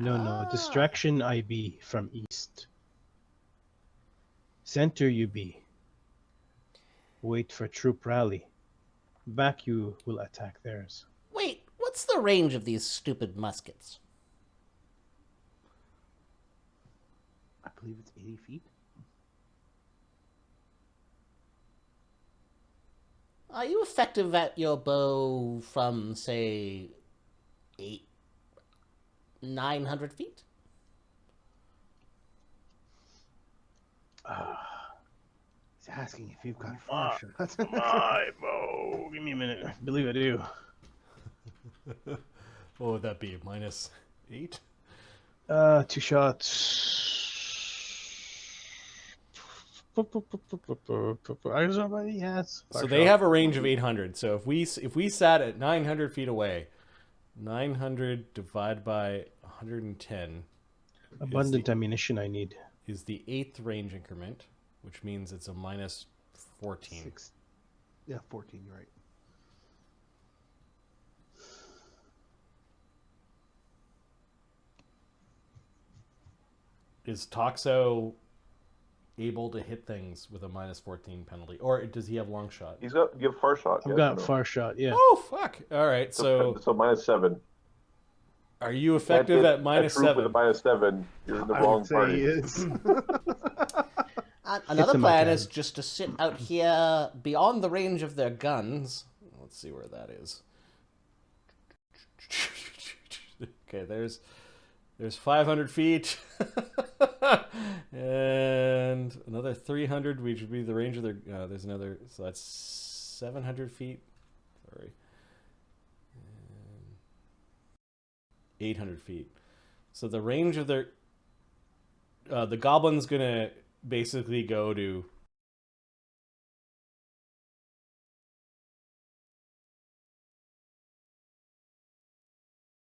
No. Distraction I be from east. Center you be. Wait for troop rally. Back you will attack theirs. Wait, what's the range of these stupid muskets? I believe it's 80 feet. Are you effective at your bow from, say, 900 feet? He's asking if you've got far shots. My bow. Give me a minute. I believe I do. What would that be? -8? 2 shots. Yes. So they have a range of 800. So if we sat at 900 feet away, 900 divided by 110 abundant ammunition I need. Is the 8th range increment, which means it's a -14. Yeah, 14. You're right. Is Toxo able to hit things with a -14 penalty, or does he have long shot? He's got give far shot. I've got far shot. Yeah. Oh fuck! All right, so -7. Are you effective at -7? With a -7, you're in the wrong party. He is. Another plan is just to sit out here beyond the range of their guns. Let's see where that is. Okay, there's 500 feet. And another 300, which would be the range of their... there's another... So that's 700 feet. Sorry. 800 feet. So the range of their... the goblin's going to basically go to...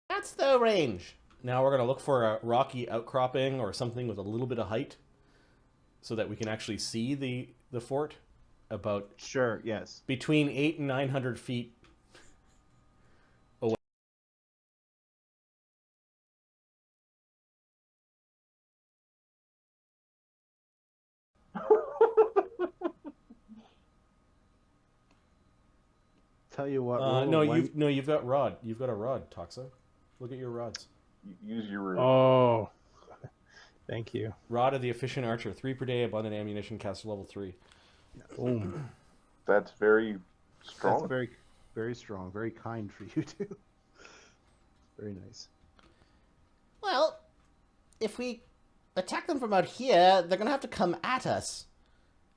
That's the range. Now we're going to look for a rocky outcropping or something with a little bit of height so that we can actually see the fort about Sure, yes. between 800 and 900 feet away. Tell you what. You've got rod. You've got a rod, Toxo. Look at your rods. Use your room. Oh, thank you. Rod of the Efficient Archer, 3 per day, abundant ammunition, caster level 3. Boom. That's very strong. That's very, very strong. Very kind for you too. Very nice. Well, if we attack them from out here, they're gonna have to come at us,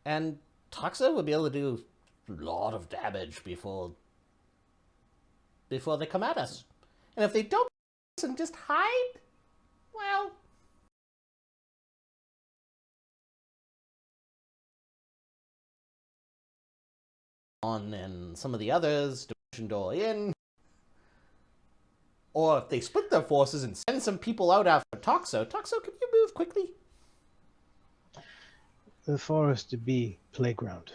and Toxo will be able to do a lot of damage before they come at us. And if they don't and just hide, well, on and some of the others, Dimension Door in. Or if they split their forces and send some people out after Toxo. Toxo, can you move quickly? The forest to be playground.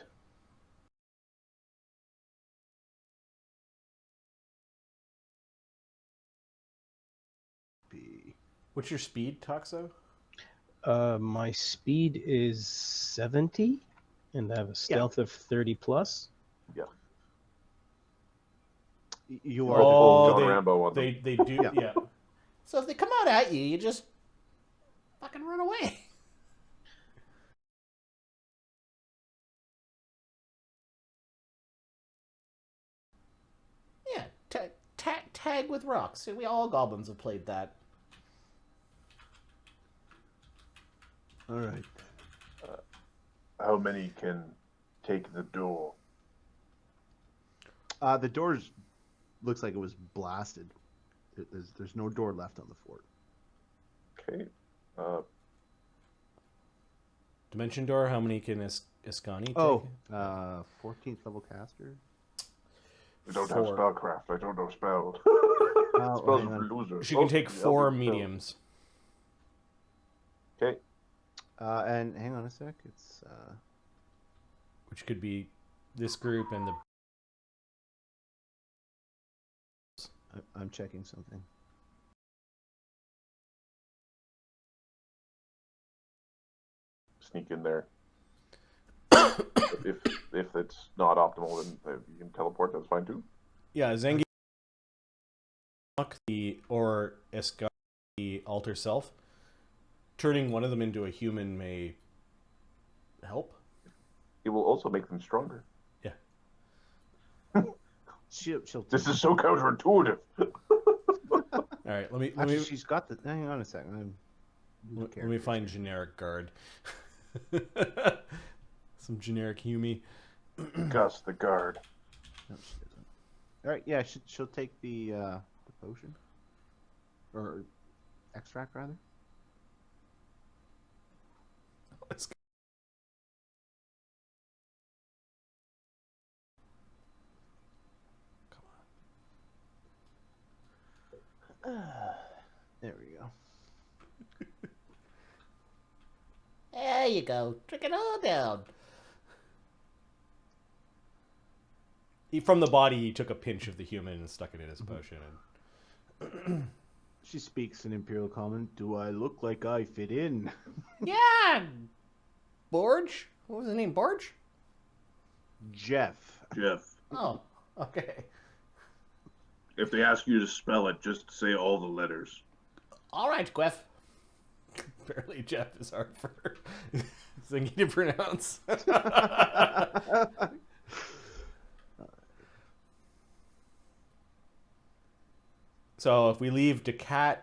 What's your speed, Toxo? My speed is 70, and I have a stealth of 30 plus. Yeah. You are John Rambo on them. They do, yeah. So if they come out at you, you just fucking run away. Yeah, tag with rocks. We all goblins have played that. all right. How many can take the door? The doors looks like it was blasted. There's no door left on the fort. Okay. Dimension Door, how many can Iskani take? 14th level caster. I don't have 4. spellcraft. I don't know spells. Oh, Spells hang are on. for losers. She can take 4 mediums. Okay. And hang on a sec. It's Which could be this group and the... I'm checking something. Sneak in there. if it's not optimal, then you can teleport. That's fine too. Yeah, Zengi or Iskani the alter self. Turning one of them into a human may help. It will also make them stronger. Yeah. She'll This is so counterintuitive. All right, let me Actually, she's got the. Hang on a second. let me find generic guard. So Some generic Humi. Gus, the guard. No, she doesn't. All right, yeah, she'll take the potion or extract rather. Let's go. There we go. There you go. Drink it all down. From the body, he took a pinch of the human and stuck it in his potion. And... She speaks in Imperial Common. Do I look like I fit in? Yeah. Borge? What was his name? Borge? Jeff. Oh, okay. If they ask you to spell it, just say all the letters. All right, Gwef. Apparently Jeff is hard for thinking to pronounce. So if we leave Decat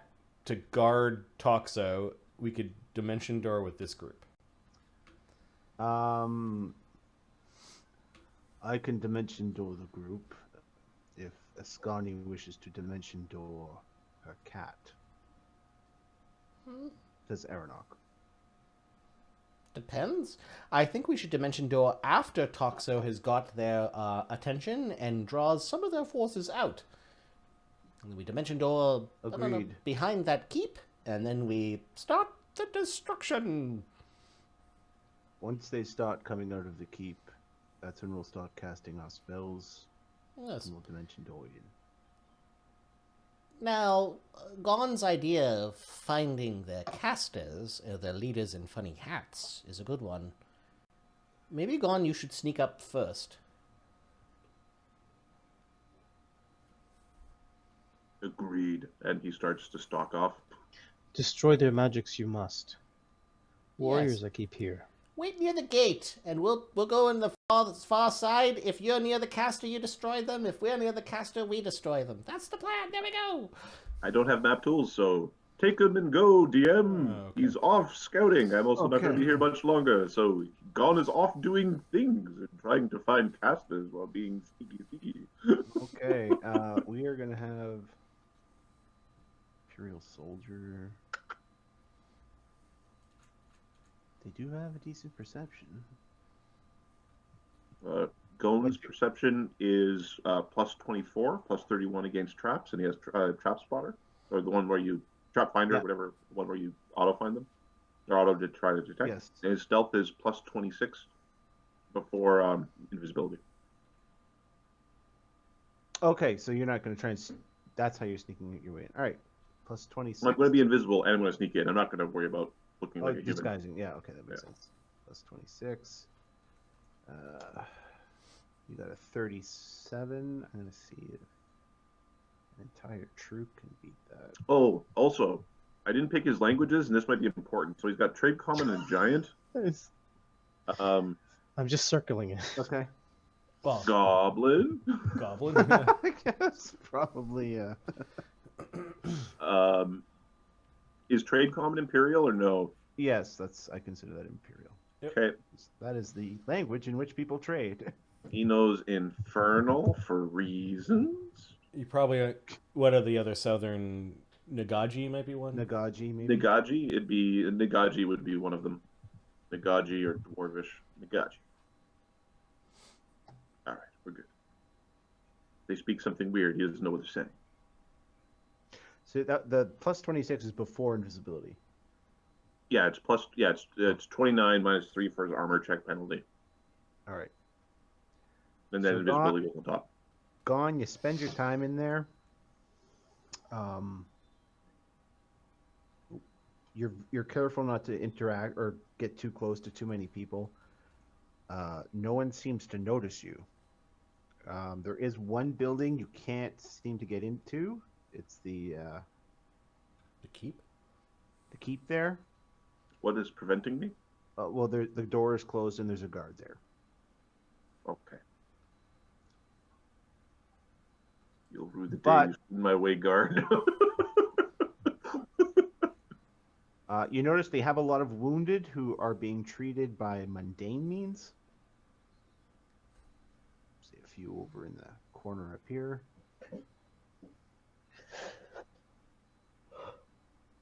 to guard Toxo, we could dimension door with this group. I can dimension door the group if Ascani wishes to dimension door her cat. Says Aranok. Depends. I think we should dimension door after Toxo has got their attention and draws some of their forces out. And then we dimension door Agreed. Behind that keep, and then we start the destruction. Once they start coming out of the keep, that's when we'll start casting our spells. Yes. And we'll dimension door in. Now, Gon's idea of finding their casters, their leaders in funny hats, is a good one. Maybe, Gon, you should sneak up first. Agreed. And he starts to stalk off. Destroy their magics you must. Warriors I keep here. Wait near the gate, and we'll go in the far side. If you're near the caster, you destroy them. If we're near the caster, we destroy them. That's the plan. There we go. I don't have map tools, so take him and go, DM. Oh, okay. He's off scouting. I'm also not going to Okay. be here much longer, so Gon is off doing things and trying to find casters while being sneaky. Okay, we are going to have Imperial Soldier. They do have a decent perception. Golem's perception is plus 24, plus 31 against traps, and he has trap spotter, or the one where you trap finder, Yeah. whatever, one where you auto find them, or auto to try to detect. Yes. And his stealth is plus 26 before invisibility. Okay, so you're not going to try and... That's how you're sneaking your way in. All right, plus 26. I'm going to be invisible and I'm going to sneak in. I'm not going to worry about looking Oh, like a human. disguising. Yeah, okay, that makes Yeah. sense. Plus 26. You got a 37. I'm going to see if an entire troop can beat that. Oh, also, I didn't pick his languages, and this might be important. So he's got Trade Common and Giant. I'm just circling it. Okay. Well, Goblin. Goblin. I guess probably. Is Trade Common Imperial or no? Yes, I consider that Imperial. Okay. That is the language in which people trade. He knows Infernal for reasons. You probably. What are the other southern? Nagaji might be one. Nagaji, maybe. Nagaji would be one of them. Nagaji or Dwarvish. Nagaji. All right, we're good. They speak something weird. He doesn't know what they're saying. So the plus 26 is before invisibility. Yeah, it's plus. Yeah, it's 29 minus 3 for his armor check penalty, All right. and then So invisibility goes on top. Gone. You spend your time in there. You're careful not to interact or get too close to too many people. No one seems to notice you. There is one building you can't seem to get into. It's the keep. keep there. What is preventing me? Well, the door is closed and there's a guard there. Okay. You'll rue the day But- you send my way, guard. You notice they have a lot of wounded who are being treated by mundane means. few over in the corner up here.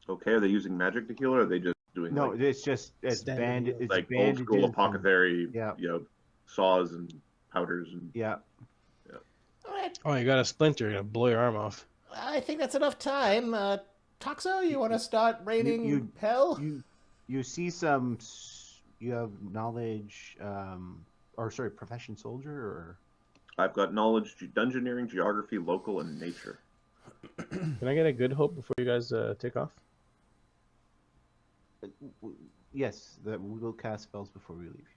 Okay, are they using magic to heal, or are they just doing No, like, it's Standard bandage. heal. It's like old bandages school and- apothecary, Yeah. saws and powders and Yeah. All right. Oh, you got a splinter. You're gonna blow your arm off. I think that's enough time. Toxo, you want to start raining hell? You see some. You have knowledge, or sorry, profession soldier, or I've got knowledge, dungeoneering, geography, local, and nature. Can I get a good hope before you guys take off? yes, that we will cast spells before we leave.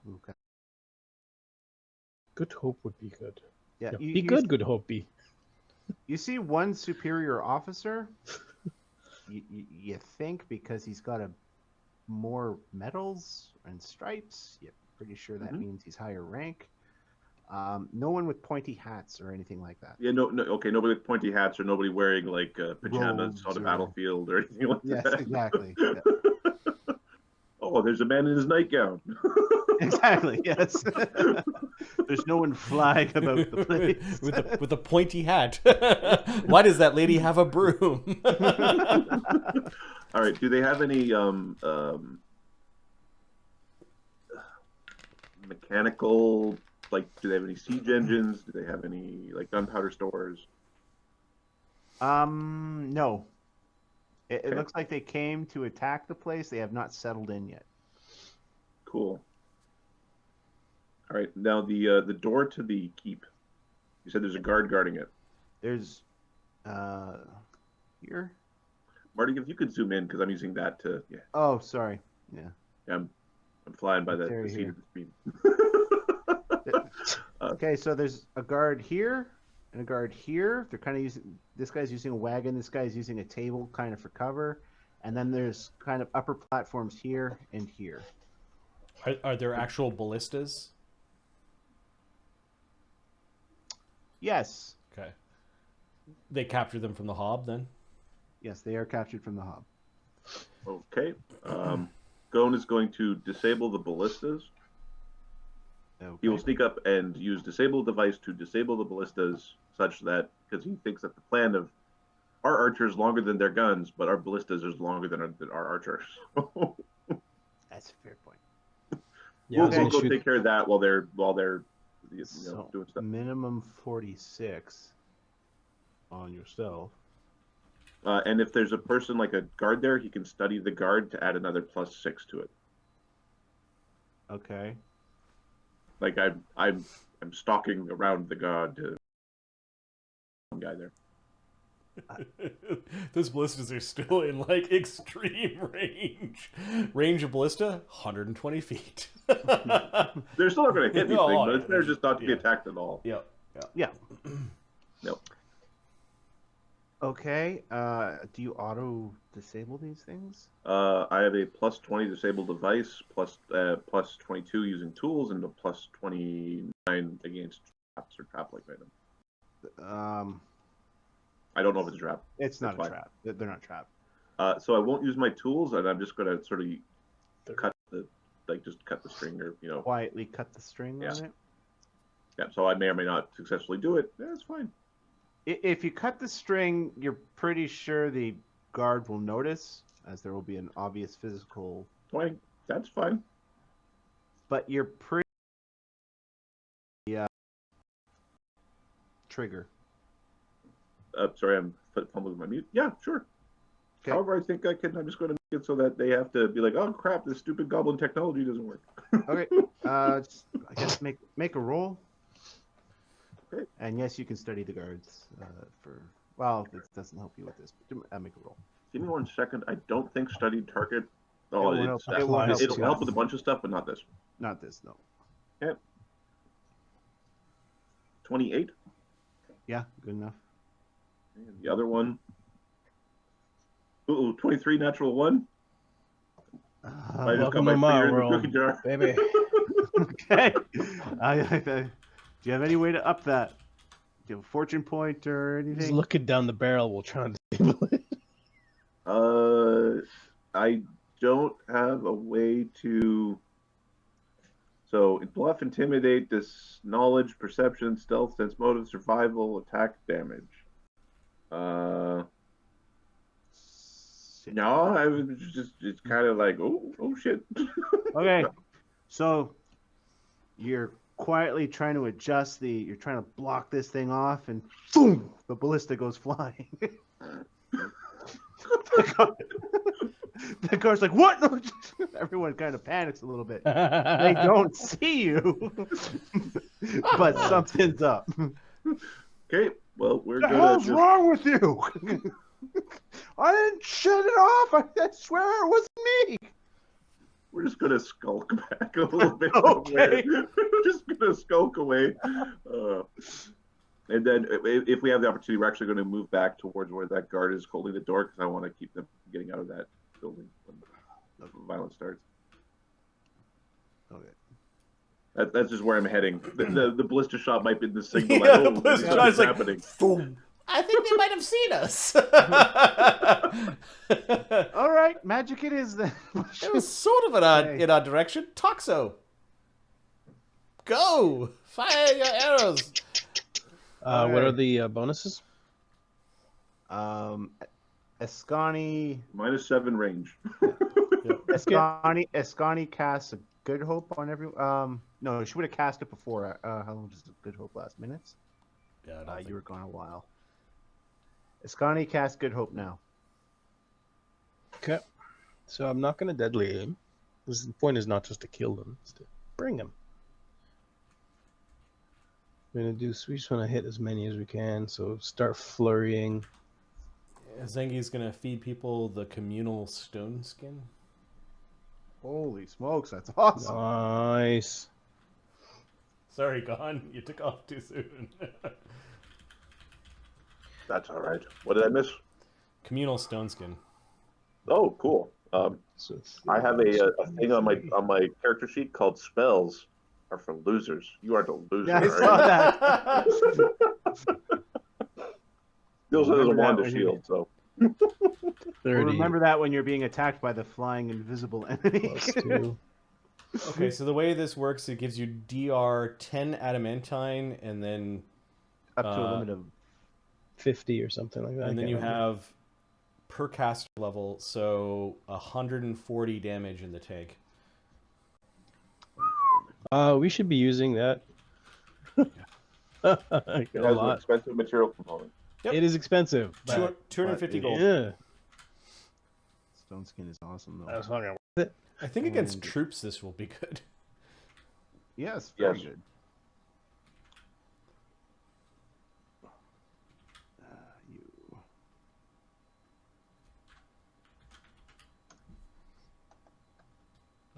We'll cast... Good hope would be good. Yeah, Be good, good hope be. You see one superior officer. You think because he's got more medals and stripes, you're pretty sure that means he's higher rank. No one with pointy hats or anything like that. Yeah, okay, nobody with pointy hats or nobody wearing like pajamas Robes on a or- battlefield or anything like Yes, that. exactly. Yeah. Oh, there's a man in his nightgown. Exactly. Yes. There's no one flying about the place with a pointy hat. Why does that lady have a broom? All right. Do they have any mechanical? Like, do they have any siege engines? Do they have any like gunpowder stores? No. It Okay. looks like they came to attack the place. They have not settled in yet. Cool. All right. Now the door to the keep. You said there's a guard guarding it. There's here. Marty, if you could zoom in because I'm using that to Oh, sorry. Yeah. I'm flying by the Very seat here. of the screen. Okay, so there's a guard here and a guard here. They're kind of using. This guy's using a wagon. This guy's using a table, kind of for cover. And then there's kind of upper platforms here and here. Are there actual ballistas? Yes. Okay. They captured them from the hob then? Yes, they are captured from the hob. Okay. Gone is going to disable the ballistas. Okay. He will sneak up and use disable device to disable the ballistas, such that because he thinks that the plan of our archers longer than their guns, but our ballistas is longer than our archers. That's a fair point. Yeah, We'll go take care of that while they're So, doing stuff. minimum 46 on yourself. And if there's a person like a guard there, he can study the guard to add another +6 to it. Okay. Like I'm stalking around the guard to one guy there. Those ballistas are still in like extreme range. Range of ballista, 120 feet. They're still not going to hit anything, No, but it's better just not to be yeah. attacked at all. Yep. Yeah. Nope. Okay. Do you auto disable these things? I have a +20 disabled device, +22 using tools, and a +29 against traps or trap-like item. I don't know if it's a trap. It's not That's a fine. trap. They're not trapped. So I won't use my tools, and I'm just going to sort of cut the string, or Quietly cut the string Yeah. on it. yeah. So I may or may not successfully do it. That's fine. If you cut the string, you're pretty sure the guard will notice, as there will be an obvious physical. That's fine. But you're pretty. Yeah. Trigger. Sorry, I'm fumbling with my mute. Yeah, sure. Okay. However, I think I can. I'm just going to make it so that they have to be like, "Oh crap, this stupid goblin technology doesn't work." Okay. Just, I guess make a roll. Okay. And yes, you can study the guards. Well, it doesn't help you with this. But make a roll. Give me 1 second. I don't think studied target. It Oh, won't help- it won't help it'll you. help with a bunch of stuff, but not this. Not this, no. 28. Yeah, good enough. And the other one. Ooh, 23 natural 1. I just got welcome to my finger in the world, cookie jar. baby. Okay. Do you have any way to up that? Do you have a fortune point or He's anything? looking down the barrel while trying to disable it. I don't have a way to. So bluff, intimidate, this knowledge, perception, stealth, sense motive, survival, attack, damage. No, I was just it's kind of like oh shit. Okay, so you're quietly trying to adjust you're trying to block this thing off, and boom, the ballista goes flying. The car's like, what? Everyone kind of panics a little bit. They don't see you, but something's up. Okay, well we're What the gonna hell's wrong with you? I didn't shut it off. I swear it was me. We're just gonna skulk back a little bit. Okay. We're just gonna skulk away, and then if we have the opportunity, we're actually going to move back towards where that guard is holding the door because I want to keep them from getting out of that building when the violence starts. Okay. That's just where I'm heading. The ballista shot might be the signal. Yeah, Like, the ballista shot is like, happening. boom. I think they might have seen us. All right, magic it is then. It was sort of in our direction. Toxo, go! Fire your arrows! What are the bonuses? Escani -7 range. Escani casts a good hope on every. No, she would have cast it before. How long does good hope last? Minutes? Yeah, You were gone a while. Escani casts good hope now. Okay. So I'm not going to deadly aim. The point is not just to kill them, it's to bring them. We're going to do, we just want to hit as many as we can, so start flurrying. Zengi's gonna feed people the communal stone skin. Holy smokes, that's awesome. Nice. Sorry, Gon, you took off too soon. That's all right. What did I miss? Communal stone skin. Oh, cool. So I have a thing on my character sheet called spells are for losers. You are the loser. Yeah, I right? saw that. Still says a Remember that wand of when you- shield, so 30 Remember that when you're being attacked by the flying invisible enemy. plus 2. Okay, so the way this works, it gives you DR 10 adamantine, and then Up to a limit of 50 or something like that. and then I you can't remember. have per caster level, so 140 damage in the tank. We should be using that. I got it a has an lot. expensive material component. Yep. It is expensive. But 250 gold. yeah. stone skin is awesome though. That's fucking worth it. I think against And- troops this will be good. Yes, very Yes. good. You.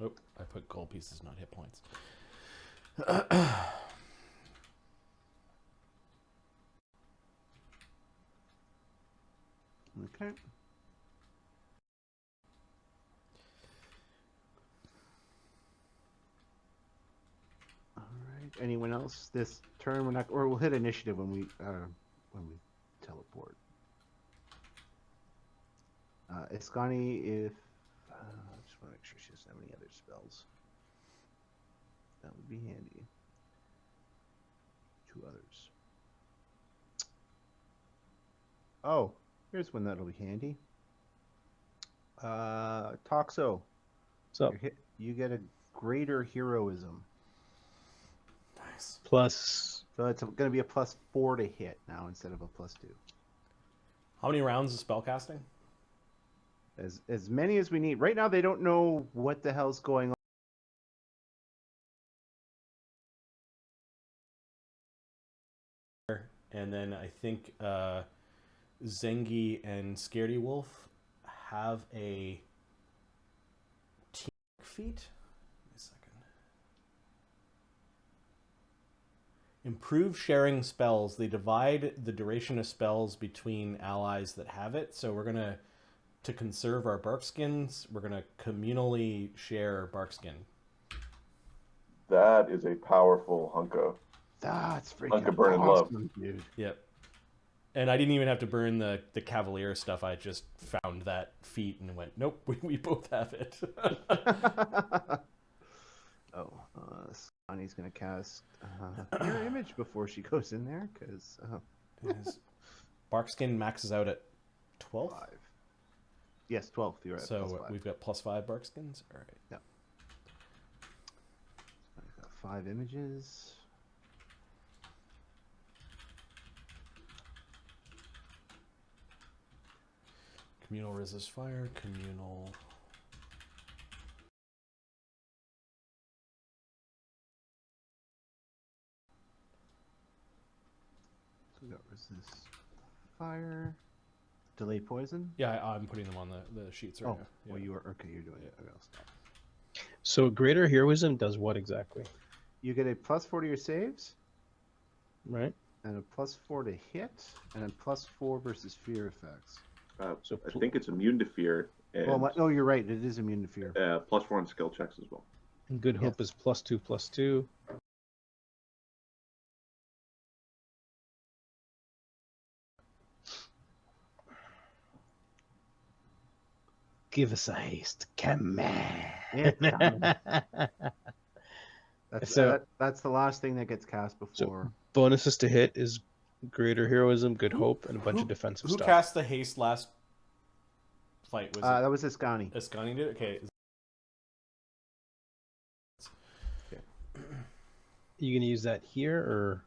Oh, I put gold pieces, not hit points. Okay. All right. Anyone else this turn? We're not, or we'll hit initiative when we teleport. Iskani, if I just want to make sure she doesn't have any other spells. That would be handy. 2 others. Oh, here's one that'll be handy. Toxo. So You get a greater heroism. Nice. plus So it's going to be a +4 to hit now instead of a +2. How many rounds of spellcasting? As many as we need. Right now they don't know what the hell's going on. And then I think Zengi and Scaredy Wolf have a team feat. Give me a second. Improve sharing spells. They divide the duration of spells between allies that have it. So we're gonna, to conserve our bark skins, we're gonna communally share bark skin. That is a powerful hunka. That's freaking Like a burning love. awesome, dude. Yep. And I didn't even have to burn the Cavalier stuff. I just found that feat and went, nope, we both have it. Oh, Sonny's gonna cast Mirror Image before she goes in there, because Barkskin maxes out at 12. 5. Yes, 12. You're at So +5. we've got +5 Barkskins. All right. Yeah. I've got 5 images. Communal resist fire. Communal. So we got resist fire. Delay poison. Yeah, I'm putting them on the sheets right now. Well, Yeah. you are okay. You're doing it. Okay, I'll stop. So greater heroism does what exactly? You get a +4 to your saves, Right. and a +4 to hit, and a +4 versus fear effects. So I think it's immune to fear. And, Oh, you're right. It is immune to fear. +4 on skill checks as well. Good Hope is +2/+2. Give us a haste, come on. That's the last thing that gets cast before. Bonuses to hit is greater heroism, good hope, and a bunch of defensive Who stuff. cast the haste last fight? Was That was Ascani. it Ascani did? Okay. You gonna use that here or?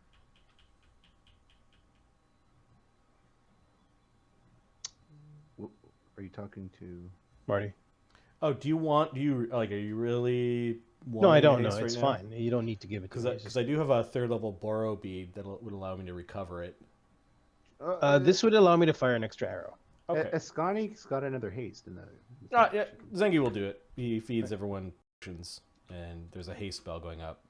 Are you talking to Marty? Oh, are you really No, I don't know. haste It's right now? fine. You don't need to give it to me. Because I do have a 3rd level borrow bead that would allow me to recover it. This would allow me to fire an extra arrow. Okay. Ascani's got another haste in that. Yeah, Zengi will do it. He feeds everyone potions, and there's a haste spell going up.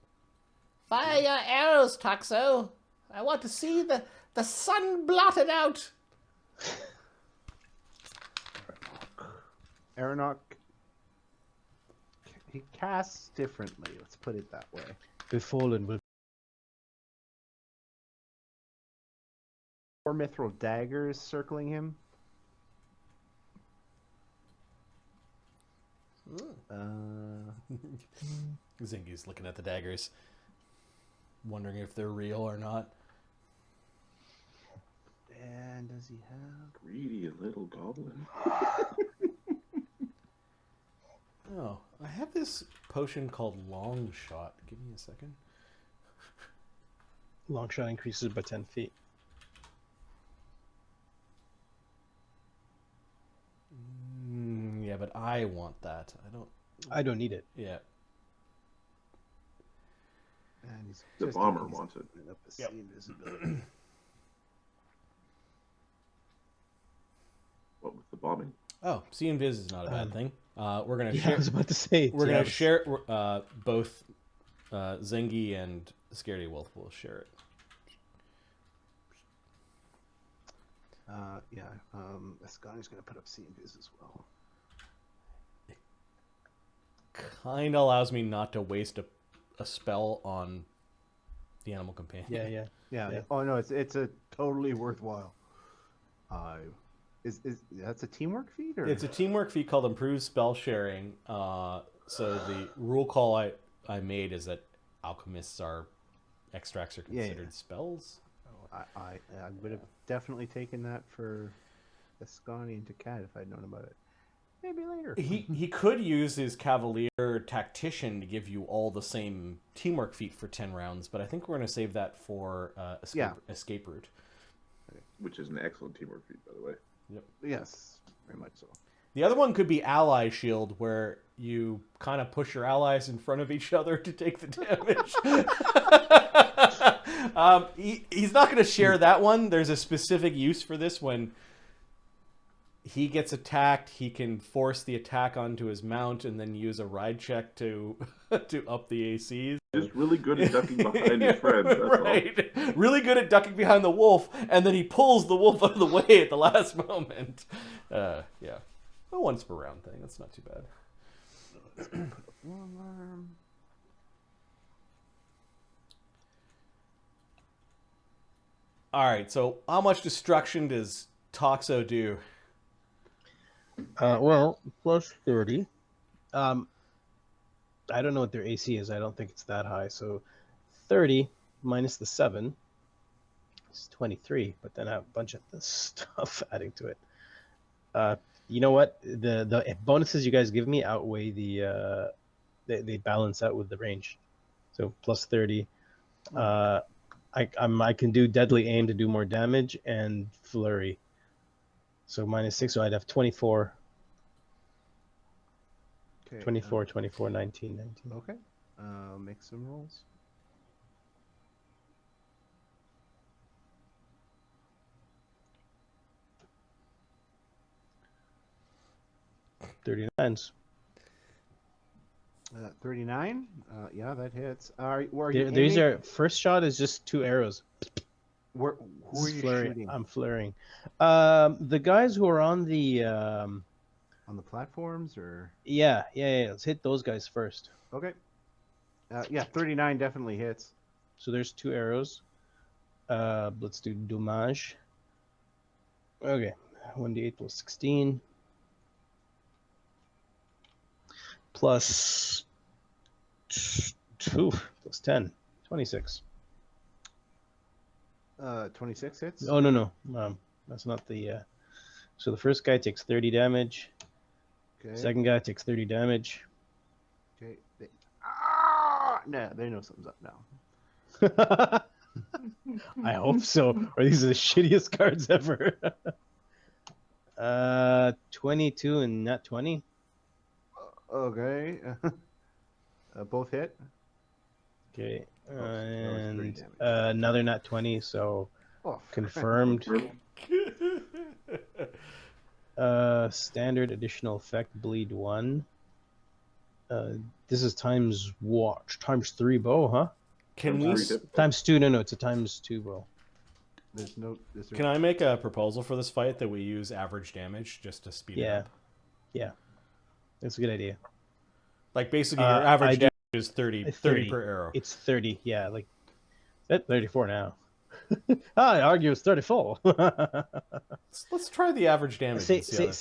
Fire your arrows, Toxo. I want to see the sun blotted out. Aeronok, he casts differently. Let's put it that way. Befallen will. 4 mithril daggers circling him. Zengi's looking at the daggers, wondering if they're real or not. And does he have? Greedy little goblin. Oh, I have this potion called Long Shot. Give me a second. Long shot increases by 10 feet. Yeah, but I want that. I don't need it. Yeah. And he's The just bomber he's wants it. putting up a Yep. sea invisibility. What with the bombing? Oh, see invis is not a bad thing. We're gonna Yeah, I share. was about to say. We're gonna yeah, share. Both Zengi and Scaredy Wolf will share it. Ascani's gonna put up sea invis as well. Kind of allows me not to waste a spell on the animal companion. Yeah. Yeah. Oh no, it's a totally worthwhile. Is that's a teamwork feat or? It's a teamwork feat called Improved Spell Sharing. So the rule call I made is that alchemists extracts are considered spells. I would have definitely taken that for Ascani and Takat if I'd known about it. Maybe later. He could use his Cavalier Tactician to give you all the same teamwork feat for 10 rounds, but I think we're going to save that for escape route. Which is an excellent teamwork feat, by the way. Yep. Yes, very much so. The other one could be Ally Shield, where you kind of push your allies in front of each other to take the damage. He's not going to share that one. There's a specific use for this when he gets attacked. He can force the attack onto his mount and then use a ride check to up the ACs. Just really good at ducking behind his friends. That's Right. Really good at ducking behind the wolf, and then he pulls the wolf out of the way at the last moment. Yeah. A once per round thing. That's not too bad. All right. So, how much destruction does Toxo do? Well, plus 30. I don't know what their AC is. I don't think it's that high. So 30 minus the 7 is 23, but then I have a bunch of this stuff adding to it. You know what? The bonuses you guys give me outweigh they balance out with the range. So plus 30. I can do deadly aim to do more damage and flurry. So minus 6, so I'd have 24. Okay. 24, 24, 19, 19. Okay. Make some rolls. $39s. 39. Yeah, that hits. These are first shot is just 2 arrows. Who are you shooting? I'm flaring. The guys who are on the On the platforms, or yeah. Let's hit those guys first. okay. Yeah, 39 definitely hits. So there's 2 arrows. Let's do dommage. Okay, 1d8 plus 16 plus 2 plus 10, 26. 26 hits. Oh no, that's not the. So the first guy takes 30 damage. Okay. Second guy takes 30 damage. Okay. No, they know something's up now. I hope so. Or these are the shittiest cards ever. 22 and not 20. Okay. Both hit. Okay. that was 3 And damage. another not 20, so Oh, confirmed. Standard additional effect bleed 1. This is times 3 bow, huh? Can we? Times 2. No, it's a times 2 bow. There's no. Can I make a proposal for this fight that we use average damage just to speed it up? Yeah. That's a good idea. Like basically your average damage is 30 per arrow. It's 30, yeah. Like at 34 now. I argue it's 34. Let's try the average damage. Say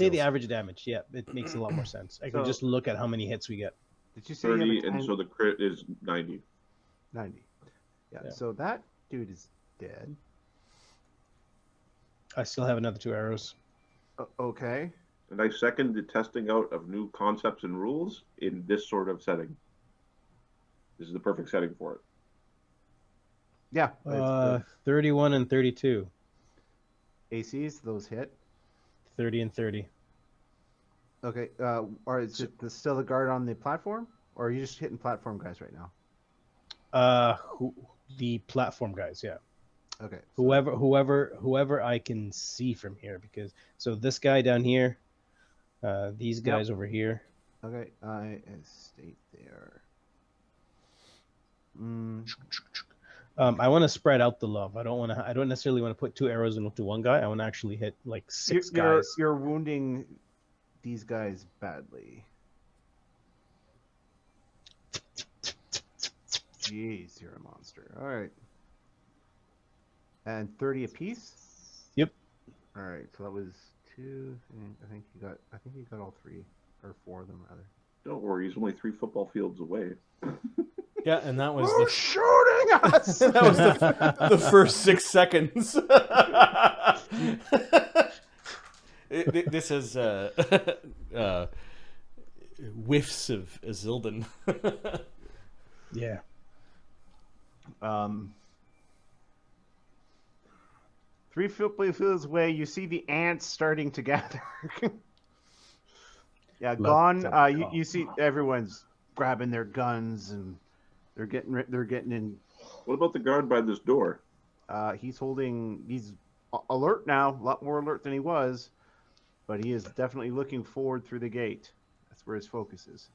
the average damage. Yeah, it makes a lot more sense. I can just look at how many hits we get. Did you say 30, and so the crit is 90. 90. Yeah. So that dude is dead. I still have another 2 arrows. Okay. And I second the testing out of new concepts and rules in this sort of setting. This is the perfect setting for it. Yeah. 31 and 32. ACs, those hit. 30 and 30. Okay. Is it still the guard on the platform, or are you just hitting platform guys right now? The platform guys, yeah. Okay. Whoever I can see from here, because so this guy down here, these guys over here. Okay, I state there. I want to spread out the love. I don't necessarily want to put 2 arrows into one guy. I want to actually hit like 6 guys. You're wounding these guys badly. Jeez, you're a monster. All right. And 30 apiece? Yep. All right, so that was 2. I think you got all 3 or 4 of them rather. Don't worry, he's only 3 football fields away. Yeah, and that was shooting us? that was the first 6 seconds. This is whiffs of Azildan. Yeah. 3 football fields away, you see the ants starting to gather. Yeah, gone. You see everyone's grabbing their guns and they're getting in. What about the guard by this door? He's alert now, a lot more alert than he was, but he is definitely looking forward through the gate. That's where his focus is.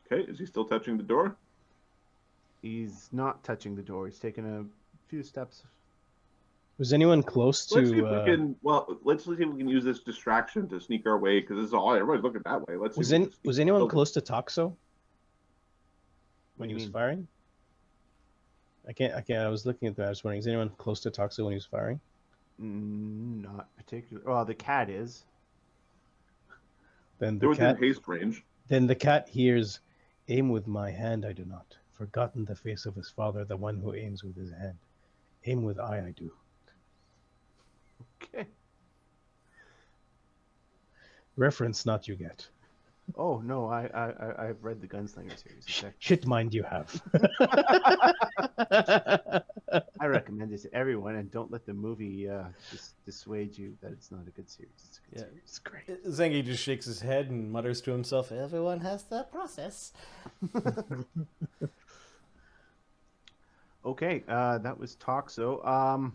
Okay, is he still touching the door? He's not touching the door. He's taking a few steps. Was anyone close to? Let's see if we can. Well, let's see if we can use this distraction to sneak our way, because this is all everybody's looking that way. Let's. Was anyone close to Toxo when he was firing? I can't. I was looking at that. I was wondering, is anyone close to Toxo when he was firing? Not particularly. Well, the cat is. Then there was in haste range. Then the cat hears Aim with my hand I do not. Forgotten the face of his father, the one who aims with his hand. Aim with eye I do. Okay. Reference not you get. Oh no, I've read the Gunslinger series. It's actually- Shit mind you have. I recommend it to everyone, and don't let the movie dissuade you that it's not a good series. It's a good series. It's great. Zengi just shakes his head and mutters to himself, Everyone has the process. Okay, that was Toxo.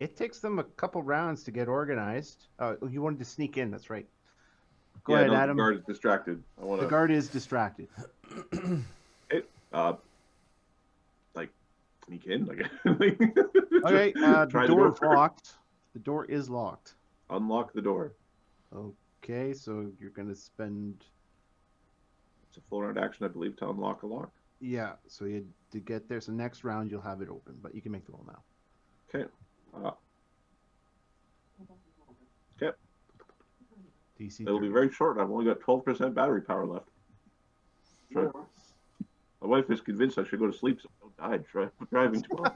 It takes them a couple rounds to get organized. You wanted to sneak in, that's right. Go ahead, Adam. The guard is distracted. The guard is distracted. Like sneak in, like. Okay, the Try to door go is first. locked. The door is locked. Unlock the door. Okay, so you're gonna spend. It's a full round action, I believe, to unlock a lock. Yeah, so you had to get there. So next round you'll have it open, but you can make the roll now. Okay. Okay. DC. It'll be very short. I've only got 12% battery power left. Sure. My wife is convinced I should go to sleep so I don't die driving tomorrow.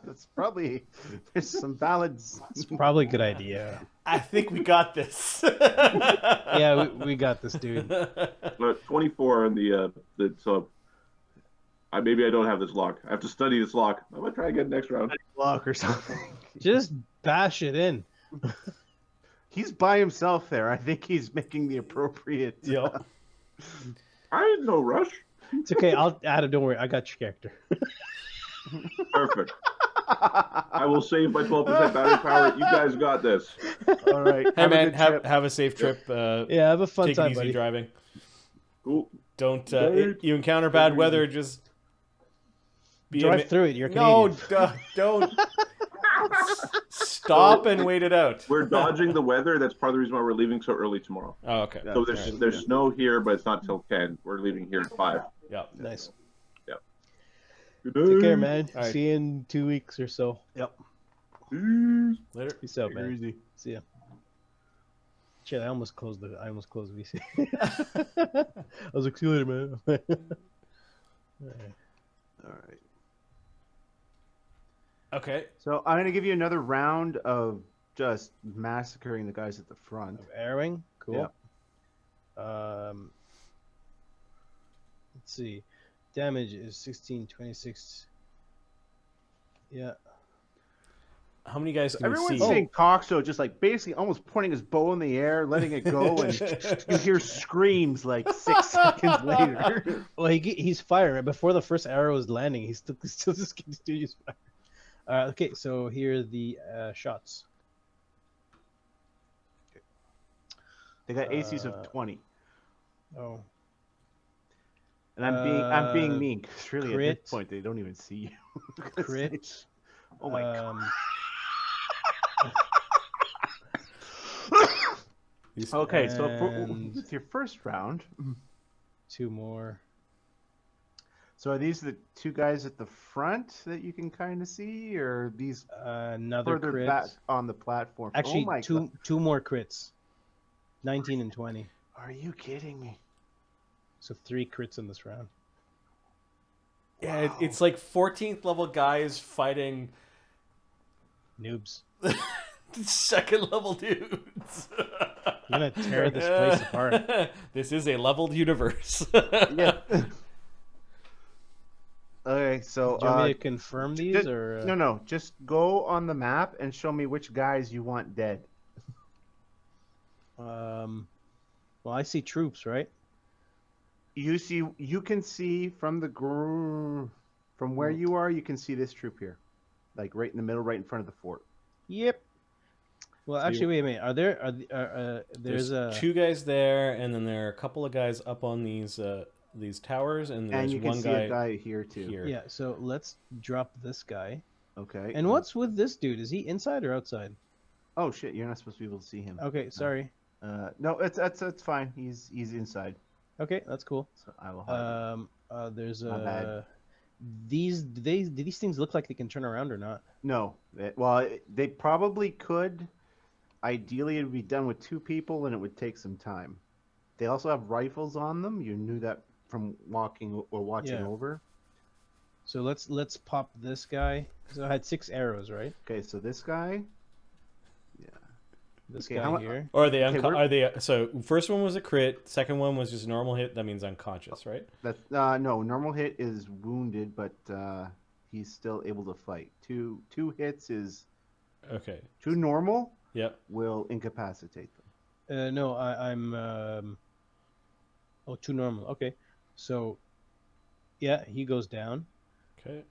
That's probably there's some ballads. It's probably a good idea. I think we got this. Yeah, we got this, dude. But 24 on the so maybe I don't have this lock. I have to study this lock. I'm gonna try again next round. Lock or something. Just bash it in. He's by himself there. I think he's making the appropriate. Yep. I ain't no rush. It's okay. Adam, don't worry. I got your character. Perfect. I will save my 12% battery power. You guys got this. All right. Hey man, a good trip. have a safe trip. Yeah, have a fun Take time, it easy buddy. driving. Cool. Don't you encounter bad weather, just Drive through it. You're No, Canadian. don't. Stop and wait it out. We're dodging the weather. That's part of the reason why we're leaving so early tomorrow. Oh, okay. Yeah. So That's there's snow here, but it's not till 10. We're leaving here at 5. Yeah. Nice. Good Take care, man. All right. See you in 2 weeks or so. Yep. Later. Peace out, Take it man. easy. See ya. Shit, I almost closed VC. I was like, see you later, man. All right. Okay. So I'm gonna give you another round of just massacring the guys at the front. Arrowing, cool. Yeah. Let's see. Damage is 16, 26. Yeah. How many guys can we Everyone's see? saying Toxo, just like basically almost pointing his bow in the air, letting it go, and you hear screams like 6 seconds later. Well, he's firing before the first arrow is landing. He's still just continues firing. Okay, so here are the shots. They got ACs of 20, Oh, and I'm being mean because really at crit. this point they don't even see you. crit. Oh my god. Okay, so And- with your first round, 2 more. so are these the 2 guys at the front that you can kind of see, or are these Another further crit. back on the platform? Actually, oh my two God. two more crits. 19 and 20. Are you kidding me? So 3 crits in this round. Yeah, Wow. it's like 14th level guys fighting Noobs. second level dudes. I'm gonna tear this place apart. This is a leveled universe. Yeah. Okay, so Do you want me to confirm these just- or? no, just go on the map and show me which guys you want dead. Well, I see troops, right? You can see from the from where you are, you can see this troop here, like right in the middle, right in front of the fort. Yep. Well, So actually, wait a minute. Are there? There's a 2 guys there, and then there are a couple of guys up on these towers, and And there's you can one see guy a guy here too. here. Yeah. So let's drop this guy. Okay. And what's with this dude? Is he inside or outside? Oh shit! You're not supposed to be able to see him. Okay, sorry. No, it's fine. He's inside. Okay, that's cool. So I will hide. There's My bad. these these things look like they can turn around or not? No, they probably could. Ideally, it would be done with 2 people, and it would take some time. They also have rifles on them. You knew that from walking or watching Yeah. over. So let's pop this guy. So I had 6 arrows, right? Okay, so this guy. Yeah. This Okay, guy here. Or are they Okay, we're- are they? So first one was a crit. Second one was just a normal hit. That means unconscious, right? That's no normal hit is wounded, but he's still able to fight. Two hits is Okay. 2 normal Yep. will incapacitate them. No, I'm. Oh, 2 normal. Okay, so yeah, he goes down. Okay.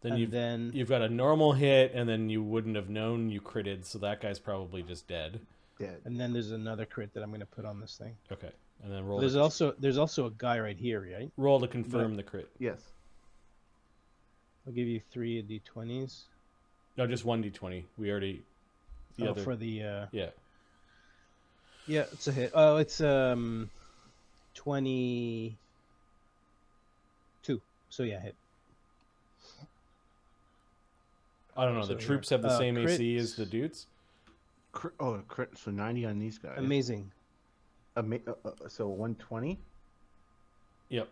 Then And then you've got a normal hit, and then you wouldn't have known you critted, so that guy's probably just dead. Dead. and then there's another crit that I'm gonna put on this thing. Okay. And then roll. There's also a guy right here, right? Roll to confirm the crit. Yes. I'll give you 3 d20s. No, just 1d20. We already. The other. For the Yeah. yeah, it's a hit. Oh, it's 22. So yeah, hit. I don't know. So, The yeah. troops have the same Crit. AC as the dudes. Crit. So 90 on these guys. Amazing. So 120. Yep.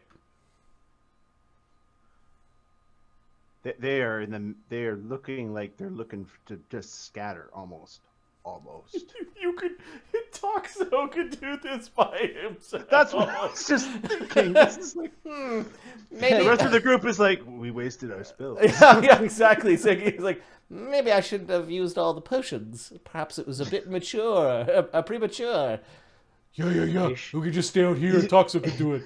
They are in the. They are looking like they're looking to just scatter almost. You could. Toxo could do this by himself. That's what I was just thinking. This is like. The Maybe, rest of the group is like, we wasted our spills. Yeah, exactly. So he's like, maybe I shouldn't have used all the potions. Perhaps it was a bit premature. yeah. We could just stay out here. Toxo could do it.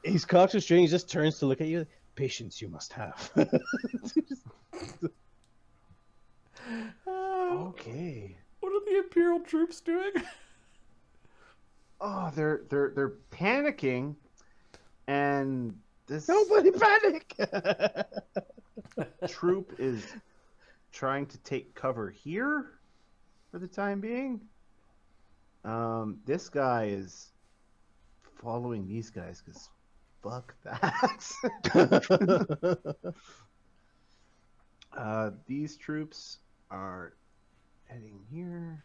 He's cocks string. He just turns to look at you. Patience you must have. Okay. What are the Imperial troops doing? Oh, they're panicking, and this Nobody panic. troop is trying to take cover here for the time being. This guy is following these guys because fuck that. These troops are heading here.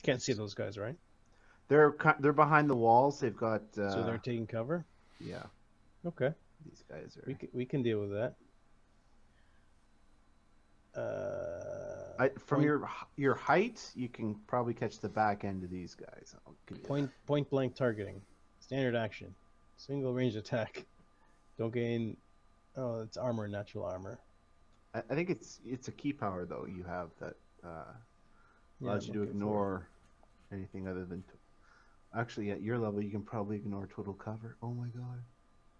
Can't see those guys, right? They're behind the walls. They've got So they're taking cover. yeah. Okay, These guys are. we can deal with that. From point- your height, you can probably catch the back end of these guys. I'll give you that. point blank targeting, standard action, single range attack. Don't gain. Oh, it's armor, natural armor. I think it's a key power though you have that allows you I'm to looking for ignore anything other than. Actually, at your level, you can probably ignore total cover. Oh my god.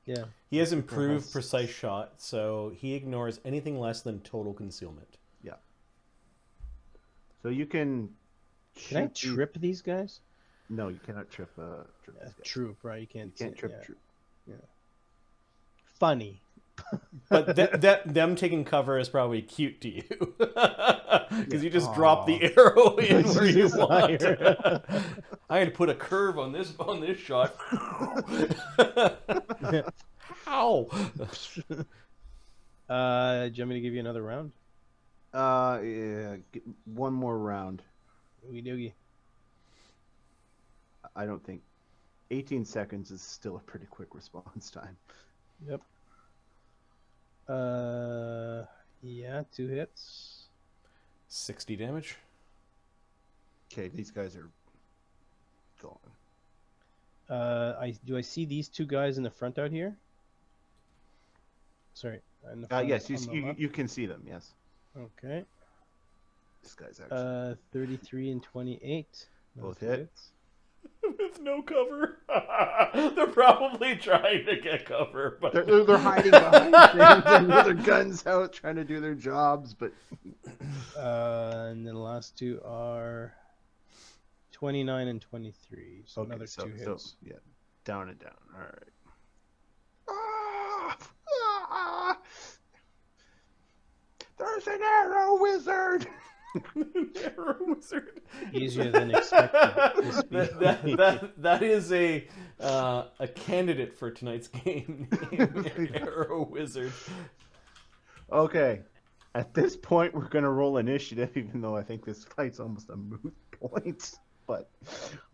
it. Yeah. He has improved Perhaps. precise shot, so he ignores anything less than total concealment. Yeah. So you can. Can I shoot these- trip these guys? No, you cannot trip. Trip A these guys. troop, right? You You can't. can't trip. Yeah. Troop. Funny. But them taking cover is probably cute to you. Because you just drop the Aw. arrow in where you Just want. higher. I had to put a curve on this shot. How? Do you want me to give you another round? Yeah. One more round. Oogie doogie. I don't think 18 seconds is still a pretty quick response time. Yep. Yeah, 2 hits. 60 damage. Okay, these guys are gone. I see these 2 guys in the front out here. Sorry. In the front, Yes, on the left. you can see them. Yes, Okay. this guy's actually 33 and 28. both two hit. With no cover. They're probably trying to get cover, but They're hiding behind things and with their guns out, trying to do their jobs. But And then the last 2 are 29 and 23. So another 2 hits. So, yeah, down and down. All right. Ah! There's an arrow wizard. Arrow wizard. Easier than expected. This being- that is a candidate for tonight's game. Arrow wizard. Okay. At this point, we're gonna roll initiative, even though I think this fight's almost a moot point. But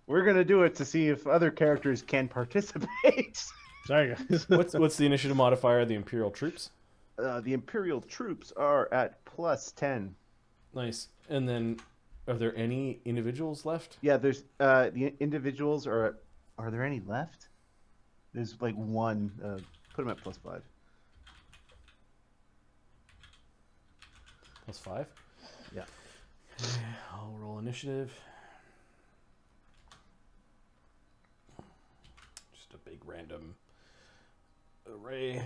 We're gonna do it to see if other characters can participate. Sorry, guys. What's the initiative modifier of the Imperial troops? The Imperial troops are at +10. Nice. And then, are there any individuals left? Yeah, there's the individuals are. Are there any left? There's like one. Put them at +5. +5? Yeah. I'll roll initiative. Just a big random array.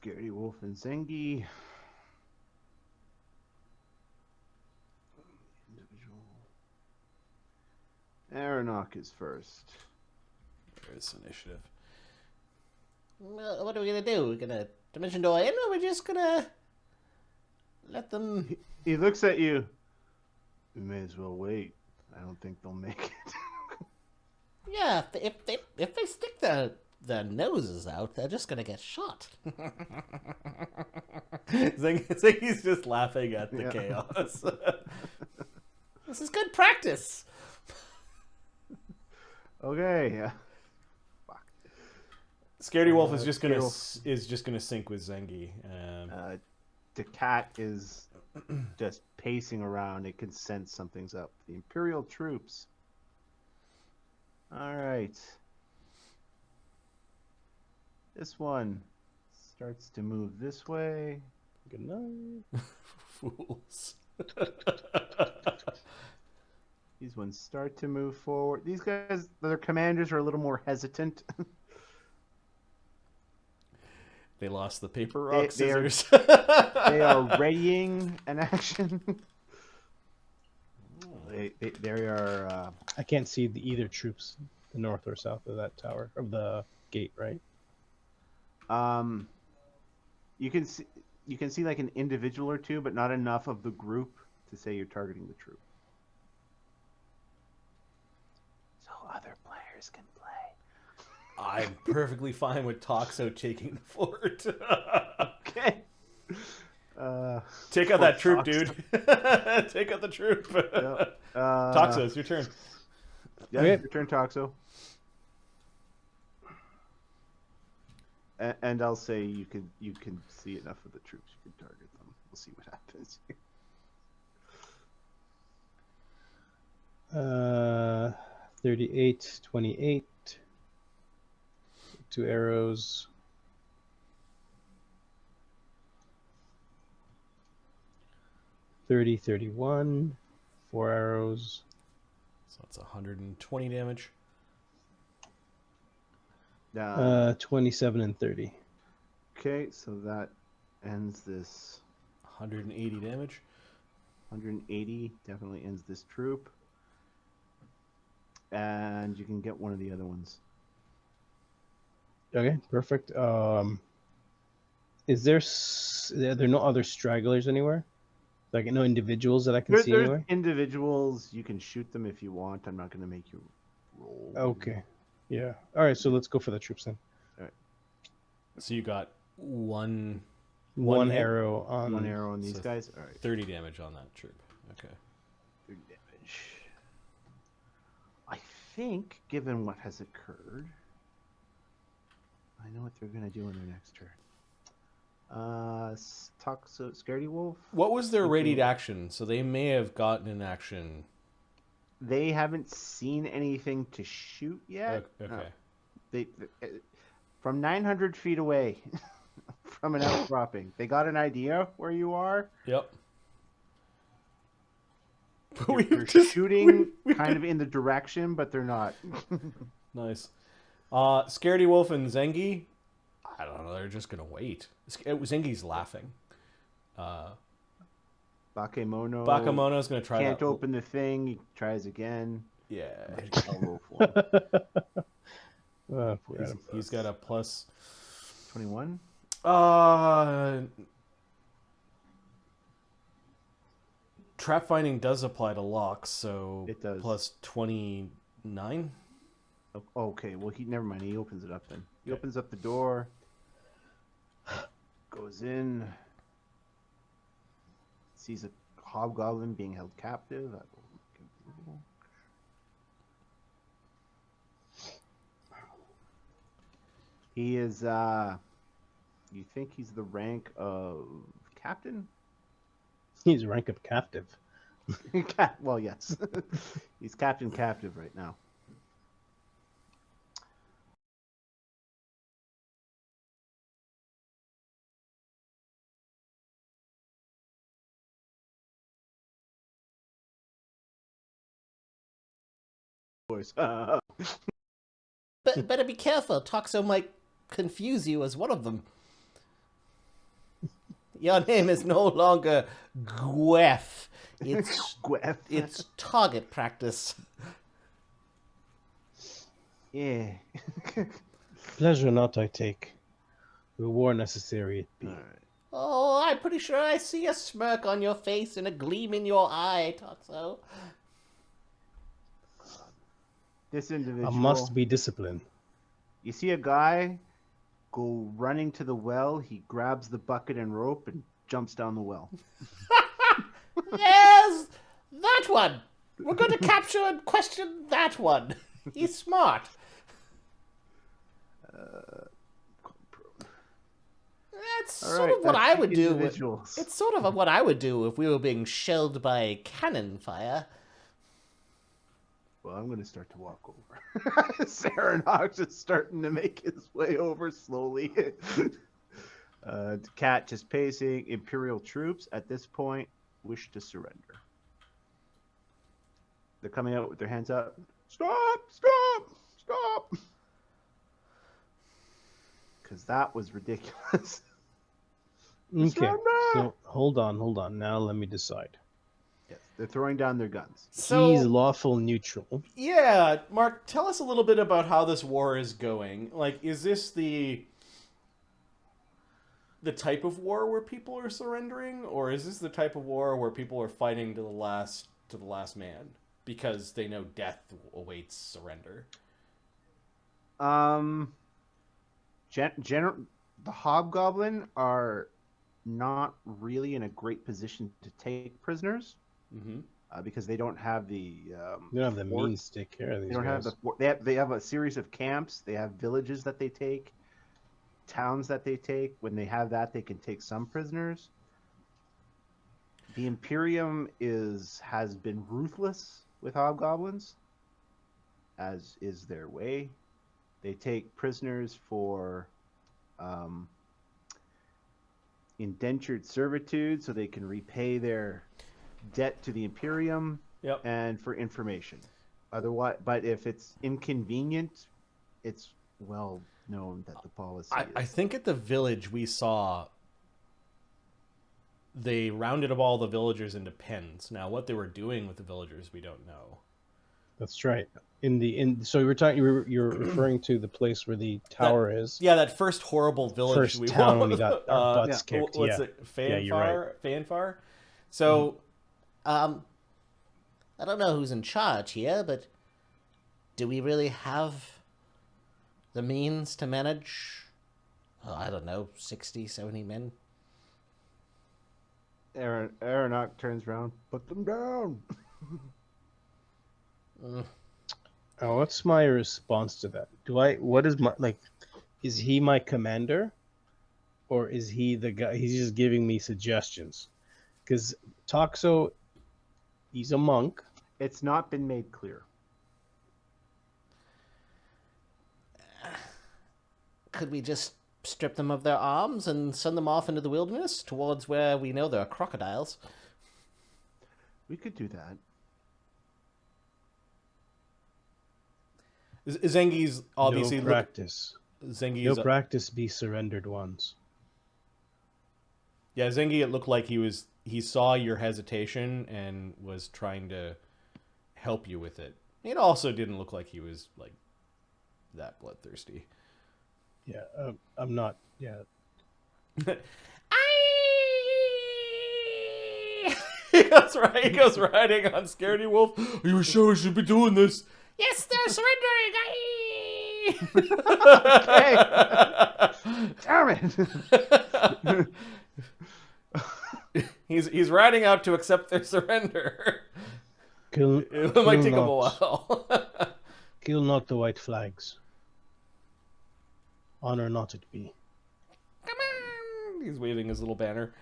Scaredy Wolf and Zengi. Individual. Aronok is first. There's initiative. What are we gonna do? We're gonna dimension door in, or we're just gonna let them? He looks at you. We may as well wait. I don't think they'll make it. Yeah, if they stick their noses out, they're just gonna get shot. Zengi's just laughing at the chaos. This is good practice. Okay. Scaredy Wolf is Scaredy just gonna sink with Zengi. The cat is just pacing around. It can sense something's up. The Imperial troops. All right. This one starts to move this way. Good night. Fools. These ones start to move forward. These guys, their commanders are a little more hesitant. They lost the paper, rock, They are- scissors. They are readying an action. They are. I can't see either troops, the north or south of that tower of the gate, right? You can see like an individual or two, but not enough of the group to say you're targeting the troop. So other players can play. I'm perfectly fine with Toxo taking the fort. Okay. Take out that troop, Toxo. dude. Take out the troop. Yep. Toxo, it's your turn. Yeah, Okay. return Toxo. And I'll say you can see enough of the troops you can target them. We'll see what happens. 38, 28. 2 arrows. 30, 31. 4 arrows. So that's 120 damage. 27 and 30. Okay, so that ends this. 180 damage. 180 definitely ends this troop. And you can get one of the other ones. Okay, perfect. Is there are there no other stragglers anywhere? Like no individuals that I can see There's anywhere? individuals. You can shoot them if you want. I'm not going to make you roll. Okay. Yeah. All right. So let's go for the troops then. So you got one One hit? arrow on. One arrow on these So- guys. All right. 30 damage on that troop. Okay. 30 damage. I think, given what has occurred, I know what they're going to do in their next turn. Toxo, Scaredy Wolf. What was their Okay. readied action? So they may have gotten an action. They haven't seen anything to shoot yet. Okay. They from 900 feet away from an outcropping. They got an idea where you are. Yep. They're shooting kind of in the direction, but they're not. Nice. Scaredy Wolf and Zengi, I don't know. They're just gonna wait. Zengi's laughing. Bakemono's gonna try can't that. open the thing. He tries again. Yeah. I'll roll for him. Oh, poor He's, Adam. he's got a plus. 21. Trap finding does apply to locks, so It does. plus 29. Okay, well, never mind. He opens it up then. He opens up the door, goes in, sees a hobgoblin being held captive. He is, you think he's the rank of captain? He's rank of captive. Well, yes. He's captain captive right now. But better be careful. Toxo might confuse you as one of them. Your name is no longer Gwef. It's Gwef. It's target practice. Yeah. Pleasure not I take. Reward necessary it be. All right. Oh, I'm pretty sure I see a smirk on your face and a gleam in your eye, Toxo. This individual. I must be disciplined. You see a guy go running to the well. He grabs the bucket and rope and jumps down the well. Yes, that one. We're going to capture and question that one. He's smart. That's sort of what I would do. It's sort of what I would do if we were being shelled by cannon fire. Well, I'm going to start to walk over. Saranox is starting to make his way over slowly. Cat just pacing. Imperial troops at this point wish to surrender. They're coming out with their hands up. Stop! Stop! Stop! Because that was ridiculous. Okay, Surrender! so hold on. Now let me decide. Yes, they're throwing down their guns. So, He's lawful neutral. yeah, Mark, tell us a little bit about how this war is going. Like, is this the type of war where people are surrendering, or is this the type of war where people are fighting to the last man because they know death awaits surrender? The hobgoblin are not really in a great position to take prisoners because they don't have the They don't have the fort. means to take care of these They don't guys. have they have a series of camps. They have villages that they take, towns that they take. When they have that, they can take some prisoners. The Imperium has been ruthless with hobgoblins, as is their way. They take prisoners for indentured servitude so they can repay their debt to the Imperium and for information. Otherwise, but if it's inconvenient, it's well known that the policy I think at the village we saw they rounded up all the villagers into pens. Now, what they were doing with the villagers, we don't know. That's right. So you're referring to the place where the tower is. Yeah, that first horrible village First we town won. when we got our butts kicked. What's yeah. it? Fanfare? Yeah, you're right. Fanfare? So, I don't know who's in charge here, but do we really have the means to manage, I don't know, 60, 70 men? Aronach turns around. Put them down. What's my response to that? What is my, is he my commander? Or is he the guy, he's just giving me suggestions? Because Toxo, he's a monk. It's not been made clear. Could we just strip them of their arms and send them off into the wilderness towards where we know there are crocodiles? We could do that. Zengi's obviously no practice. Zengi's No practice be surrendered ones. Yeah, Zengi, it looked like he saw your hesitation and was trying to help you with it. It also didn't look like he was like that bloodthirsty. Yeah, I'm not. Yeah, He goes riding on Scaredy Wolf. Are you sure we should be doing this? Yes, they're surrendering! Okay. Damn it! He's riding out to accept their surrender. It might take him a while. Kill not the white flags. Honor not it be. Come on! He's waving his little banner.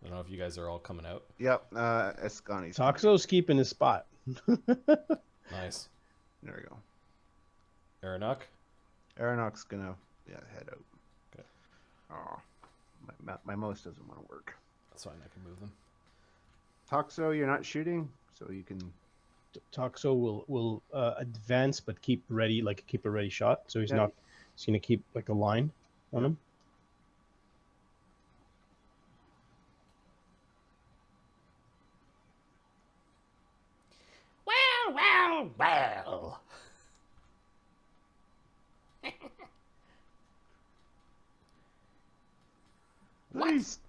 I don't know if you guys are all coming out. Yep, Escani's. Toxo's keeping his spot. Nice. There we go. Aranok? Aranok's gonna head out. Okay. Oh, my mouse doesn't want to work. That's fine, I can move them. Toxo, you're not shooting, so you can. Toxo will advance, but keep ready, like keep a ready shot. So he's not. He's gonna keep like a line on him. Well. Please.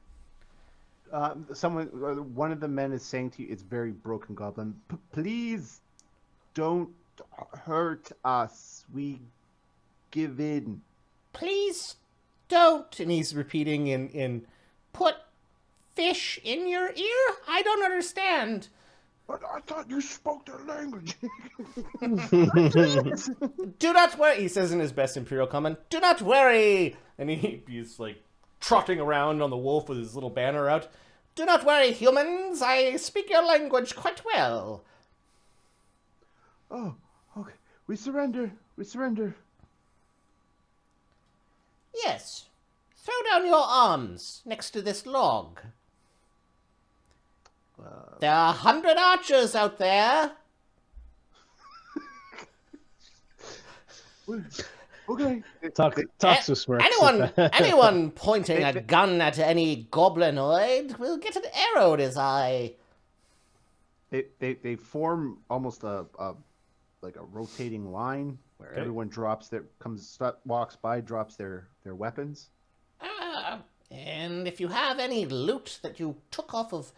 One of the men is saying to you, it's very broken, Goblin. Please don't hurt us. We give in. Please don't. And he's repeating in put fish in your ear? I don't understand. But I thought you spoke their language. Do not worry, he says in his best Imperial comment. Do not worry! And he's like trotting around on the wolf with his little banner out. Do not worry, humans. I speak your language quite well. Oh, okay. We surrender. We surrender. Yes. Throw down your arms next to this log. There are 100 archers out there. Okay. Toxo smirks. Anyone pointing a gun at any goblinoid will get an arrow in his eye. They form almost a rotating line where everyone walks by, drops their weapons. And if you have any loot that you took off of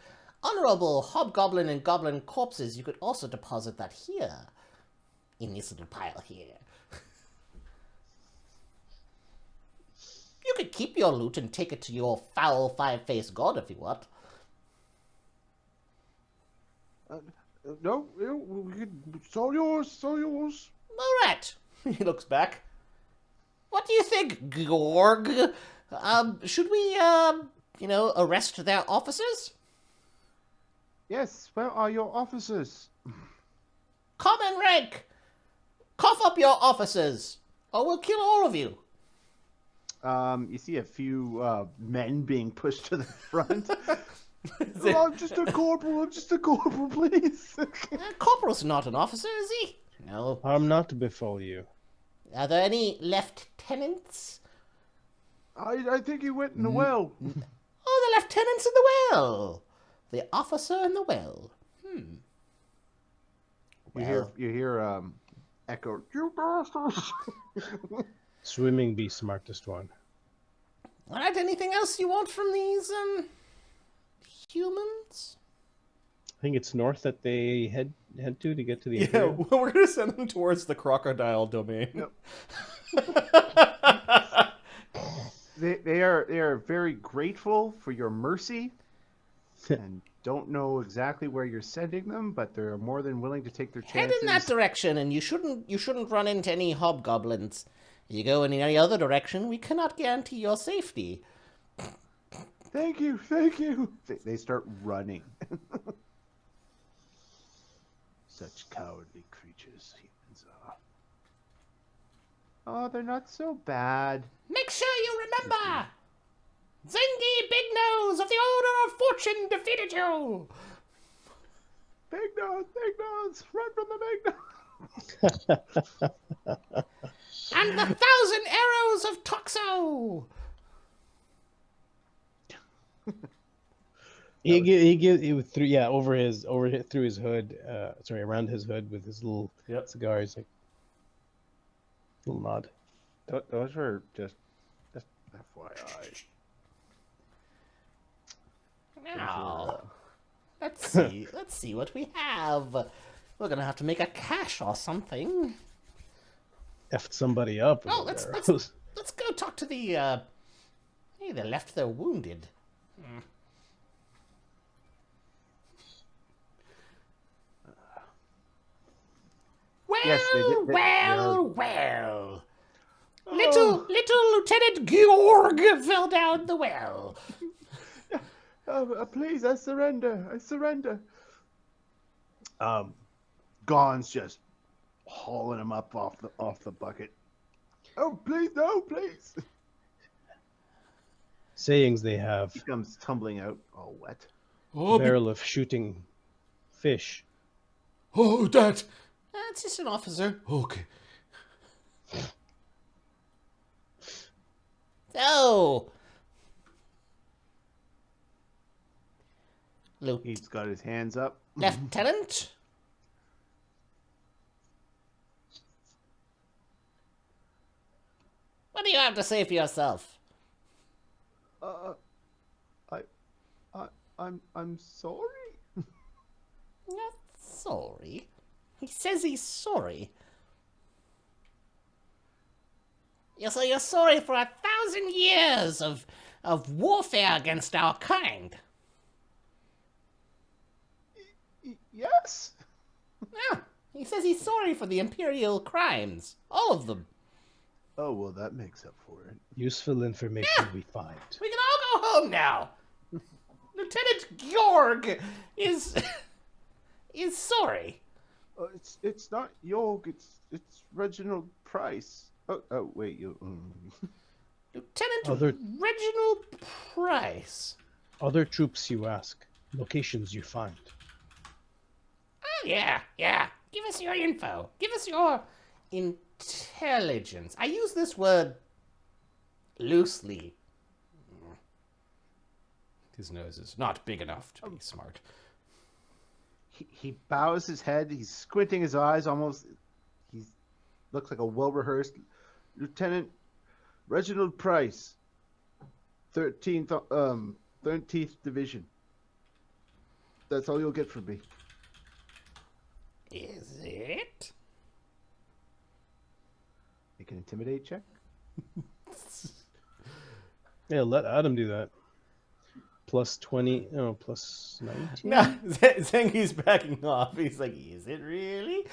honorable hobgoblin and goblin corpses, you could also deposit that here, in this little pile here. You could keep your loot and take it to your foul five-faced god if you want. No, it's all yours, it's all yours. All right. He looks back. What do you think, Gorg? Should we, arrest their officers? Yes, where are your officers? Common rank! Cough up your officers, or we'll kill all of you. You see a few men being pushed to the front. Oh, I'm just a corporal, please. Corporal's not an officer, is he? No. Harm not to befall you. Are there any lieutenants? I think he went in the well. Oh, the lieutenant's in the well. The officer in the well. You hear echo, you bastards. Swimming be smartest one. All right, anything else you want from these, humans? I think it's north that they head to get to the Yeah, Imperium. we're going to send them towards the crocodile domain. Yep. They are very grateful for your mercy and don't know exactly where you're sending them, but they're more than willing to take their chances. Head in that direction, and you shouldn't run into any hobgoblins. You go in any other direction, we cannot guarantee your safety. Thank you. They start running. Such cowardly creatures humans are. Oh, they're not so bad. Make sure you remember! Zengi Big Nose of the Order of Fortune defeated you! Big nose, run from the big nose. And the 1,000 arrows of Toxo! He gives through his hood, around his hood with his little cigar. He's like little nod. Those were just FYI. Now, let's see what we have. We're gonna have to make a cache or something. effed somebody up. Oh, with let's arrows. let's go talk to the. Hey, they left their wounded. Well, Yes, they did. well. Little Lieutenant Georg fell down the well. Please, I surrender. I surrender. Gon's just hauling him up off the bucket. Oh, please, no, please. Sayings they have. He comes tumbling out, all wet. Oh, Barrel of shooting fish. oh, that. That's just an officer. Okay. So, He's got his hands up. Lieutenant. What do you have to say for yourself? I'm sorry. Not sorry. He says he's sorry. So you're sorry for 1,000 years of warfare against our kind. Yes. Yeah, he says he's sorry for the Imperial crimes. All of them. Oh, well, that makes up for it. Useful information we find. We can all go home now. Lieutenant Georg is sorry. It's not York. It's Reginald Price. Oh wait, you. Lieutenant Reginald Price. Other troops you ask. Locations you find. Oh, yeah. Give us your info. Give us your intelligence. I use this word loosely. His nose is not big enough to be smart. He bows his head. He's squinting his eyes. Almost. He looks like a well-rehearsed Lieutenant Reginald Price, 13th Division. That's all you'll get from me. Is it? Make an intimidate check. Yeah, let Adam do that. Plus 20, no, plus 19. No, Zengi's backing off. He's like, is it really?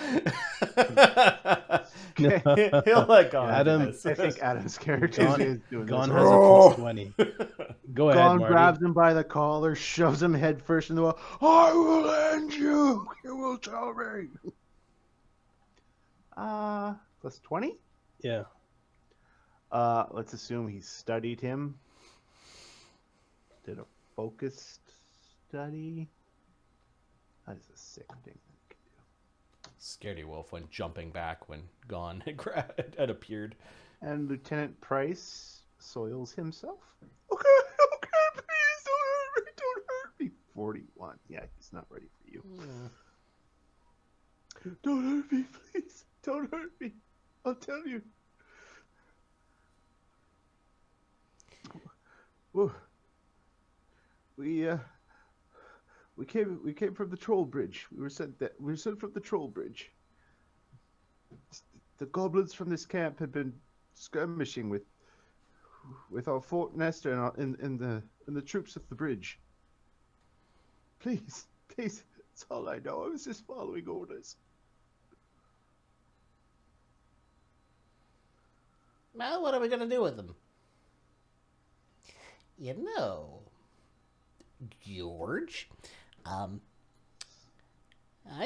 He'll let go. Adam, I think Adam's character is doing Gon this. has a plus 20. Go ahead, Gon Marty. grabs him by the collar, shoves him head first in the wall. I will end you. You will tell me. Plus 20? Yeah. Let's assume he studied him. Did a focused study. That is a sick thing. Scaredy Wolf went jumping back when Gon had appeared. And Lieutenant Price soils himself. Okay, please don't hurt me. 41. Yeah, he's not ready for you. Don't hurt me, please. Don't hurt me. I'll tell you. Whoa. We came from the Troll Bridge. We were sent from the Troll Bridge. The goblins from this camp had been skirmishing with our Fort Nestor and the troops at the bridge. Please, that's all I know. I was just following orders. Well, what are we going to do with them? You know, George, I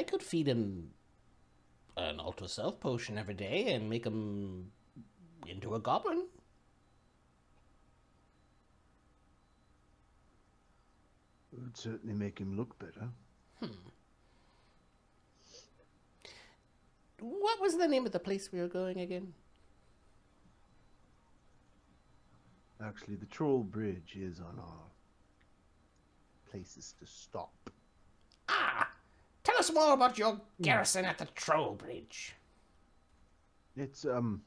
could feed him an Ultra Self potion every day and make him into a goblin. It would certainly make him look better. What was the name of the place we were going again? Actually, the Troll Bridge is on our places to stop. Ah! Tell us more about your garrison at the Troll Bridge. It's the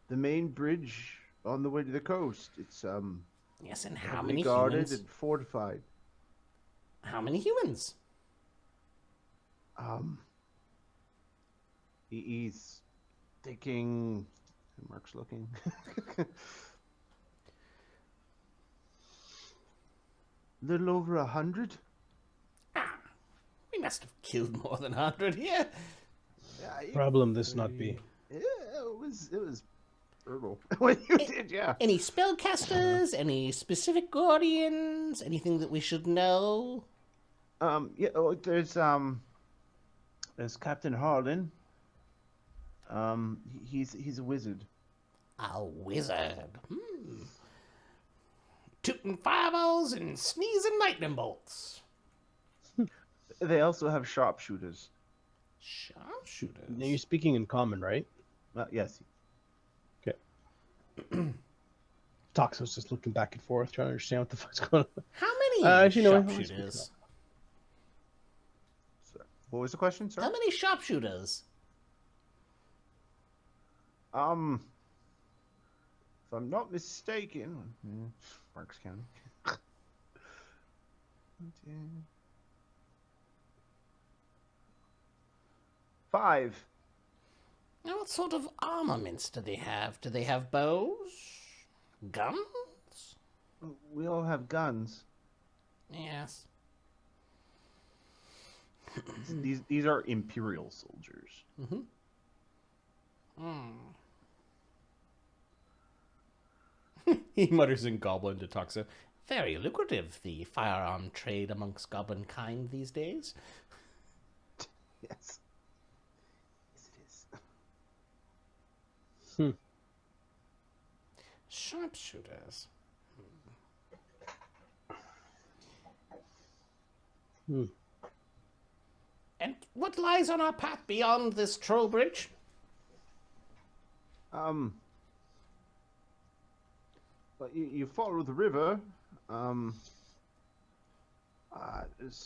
main bridge on the way to the coast. It's Yes, and how heavily many guarded humans? and fortified. How many humans? He's taking. Mark's looking. Little over 100. We must have killed more than 100 here. Yeah, Problem this not be. Yeah, it was brutal. What you did, yeah. Any spellcasters? Any specific guardians? Anything that we should know? Yeah. Oh, there's Captain Harlan. He's a wizard. A wizard. Tooting fireballs and sneezing lightning bolts. They also have sharpshooters. Sharpshooters? Now you're speaking in common, right? Yes. Toxo's just looking back and forth, trying to understand what the fuck's going on. How many actually, no, sharpshooters? What was the question, sir? How many sharpshooters? If I'm not mistaken, Marks County. 5. Now, what sort of armaments do they have? Do they have bows? Guns? We all have guns. Yes. These are Imperial soldiers. He mutters in Goblin to Toxo. Very lucrative, the firearm trade amongst goblin kind these days. Yes. Yes, it is. Sharpshooters. And what lies on our path beyond this troll bridge? Well, you follow the river. There's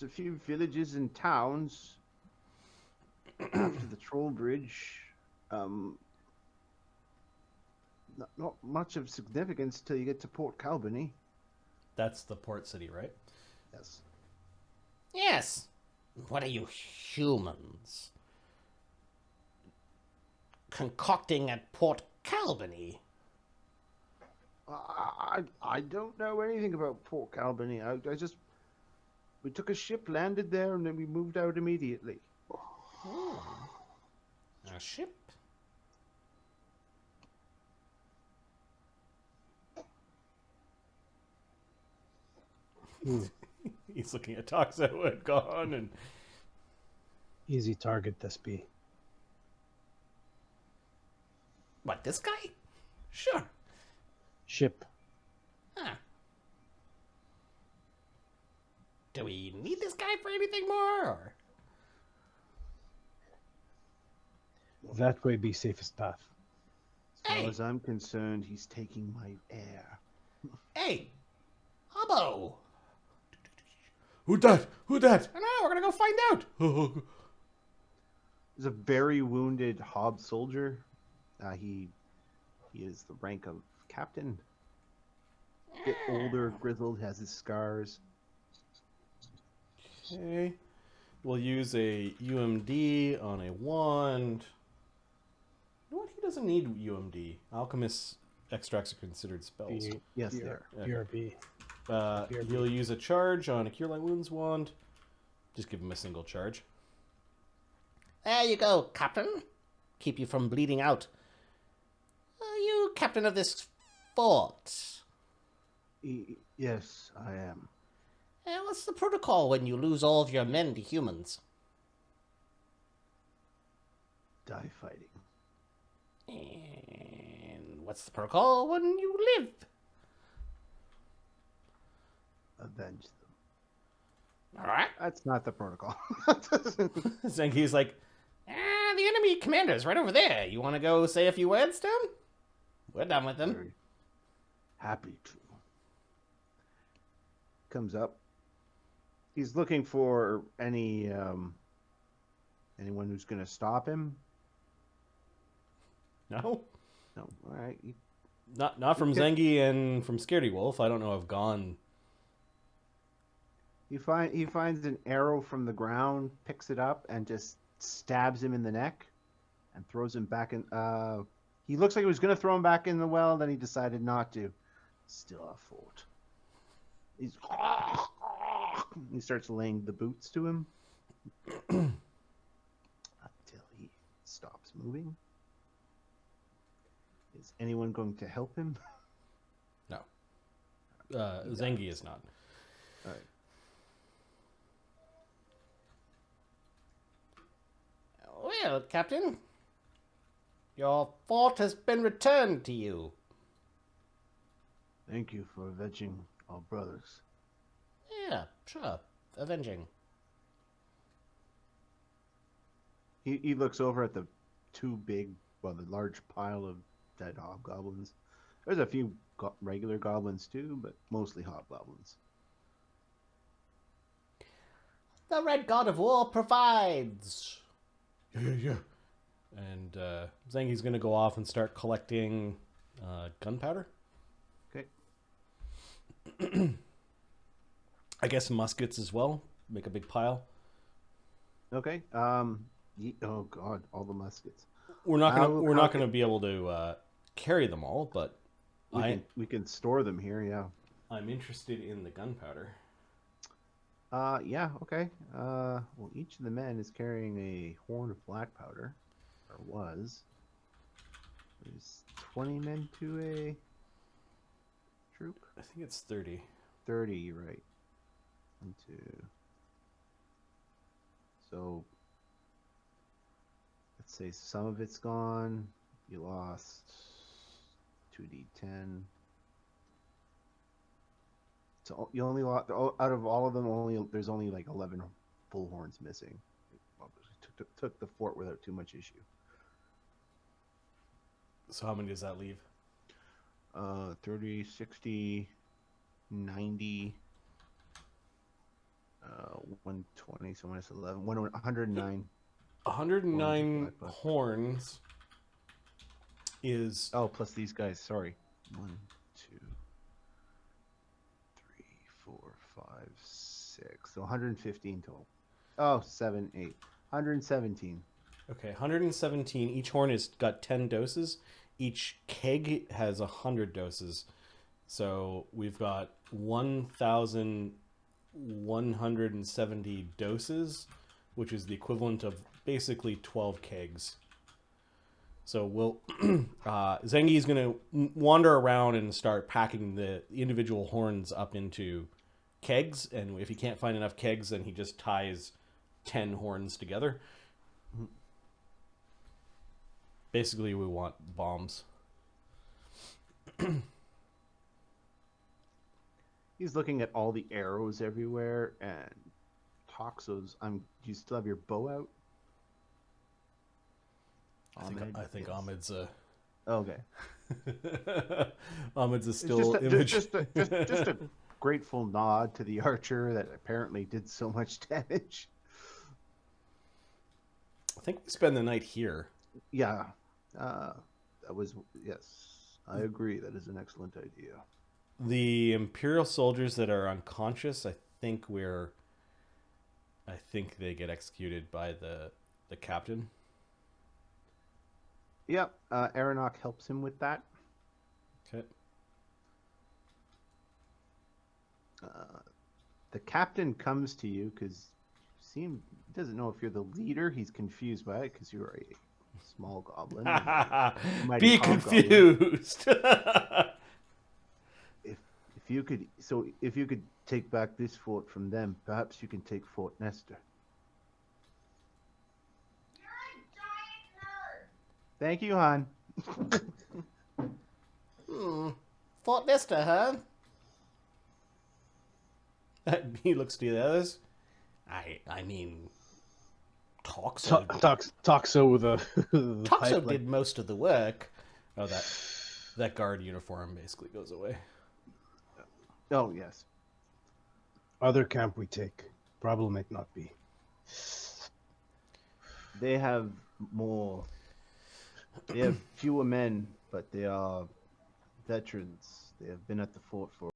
a few villages and towns after the troll bridge. Not much of significance till you get to Port Calbany. That's the port city, right? Yes. Yes. What are you humans concocting at Port Calbany? I don't know anything about Port Calbany. We took a ship, landed there, and then we moved out immediately. A ship? He's looking at Toxo and gone and Easy target, this be. What, this guy? Sure. Ship. Huh. Do we need this guy for anything more, or? That way be safest path. As far Hey. as I'm concerned, he's taking my air. Hey! Hobbo! Who that? Who that? I know, we're gonna go find out! There's a very wounded hob soldier. He is the rank of captain. A bit older, grizzled, has his scars. Okay. We'll use a UMD on a wand. You know what? He doesn't need UMD. Alchemist extracts are considered spells. Yes, BR, there. BRB. He'll use a charge on a Cure Light Wounds wand. Just give him a single charge. There you go, Captain. Keep you from bleeding out. Are you captain of this fort? Yes, I am. What's the protocol when you lose all of your men to humans? Die fighting. And what's the protocol when you live? Avenge them. All right. That's not the protocol. Zengi's like, The enemy commander's right over there. You want to go say a few words to him? We're done with him. Very happy to. Comes up. He's looking for anyone who's going to stop him. no, No, all right. not from Zengi and from Scaredy Wolf. I don't know if gone. He finds an arrow from the ground, picks it up, and just stabs him in the neck. and throws him back in. He looks like he was going to throw him back in the well, then he decided not to. Still our fort. He starts laying the boots to him until he stops moving. Is anyone going to help him? No. Zengi is not. All right. Well, Captain, your fort has been returned to you. Thank you for avenging our brothers. Yeah, sure. Avenging. He looks over at the the large pile of dead hobgoblins. There's a few regular goblins too, but mostly hobgoblins. The Red God of War provides. Yeah. And Zengi's going to go off and start collecting gunpowder. Okay. I guess muskets as well. Make a big pile. Okay. Oh God, all the muskets. We're not gonna be able to carry them all, but we can store them here. Yeah. I'm interested in the gunpowder. Yeah. Okay. Well, each of the men is carrying a horn of black powder, or was. There's 20 men to a troop. I think it's 30. 30. You're right. 1, 2. So let's say some of it's gone. You lost 2d10. So you only lost out of all of them. There's only like 11 full horns missing. Took the fort without too much issue. So how many does that leave? 30, 60, 90, 120. So minus 11, 109. 109 horns is... Oh, plus these guys. Sorry. 1, 2, 3, 4, 5, 6. So 115 total. Oh, 7, 8. 117. Okay, 117. Each horn has got 10 doses. Each keg has 100 doses. So we've got 1,170 doses, which is the equivalent of basically 12 kegs. So we'll Zengi's going to wander around and start packing the individual horns up into kegs, and if he can't find enough kegs, then he just ties 10 horns together. Basically, we want bombs. He's looking at all the arrows everywhere and Toxo's. Do you still have your bow out? I think yes. Ahmed's Okay. Ahmed's a It's still image. just a grateful nod to the archer that apparently did so much damage. I think we spend the night here. Yeah. Yes, I agree. That is an excellent idea. The Imperial soldiers that are unconscious, I think they get executed by the captain. Yep. Aronok helps him with that. Okay. The captain comes to you because he doesn't know if you're the leader. He's confused by it because you're a small goblin. Be confused. if you could take back this fort from them, perhaps you can take Fort Nestor. You're a giant nerd. Thank you, Han. Fort Nestor, huh? He looks to the others. I mean, Toxo. Toxo with a Toxo did most of the work. Oh, that guard uniform basically goes away. Oh, yes. Other camp we take. Problem it not be. They have more. They have fewer men, but they are veterans. They have been at the fort for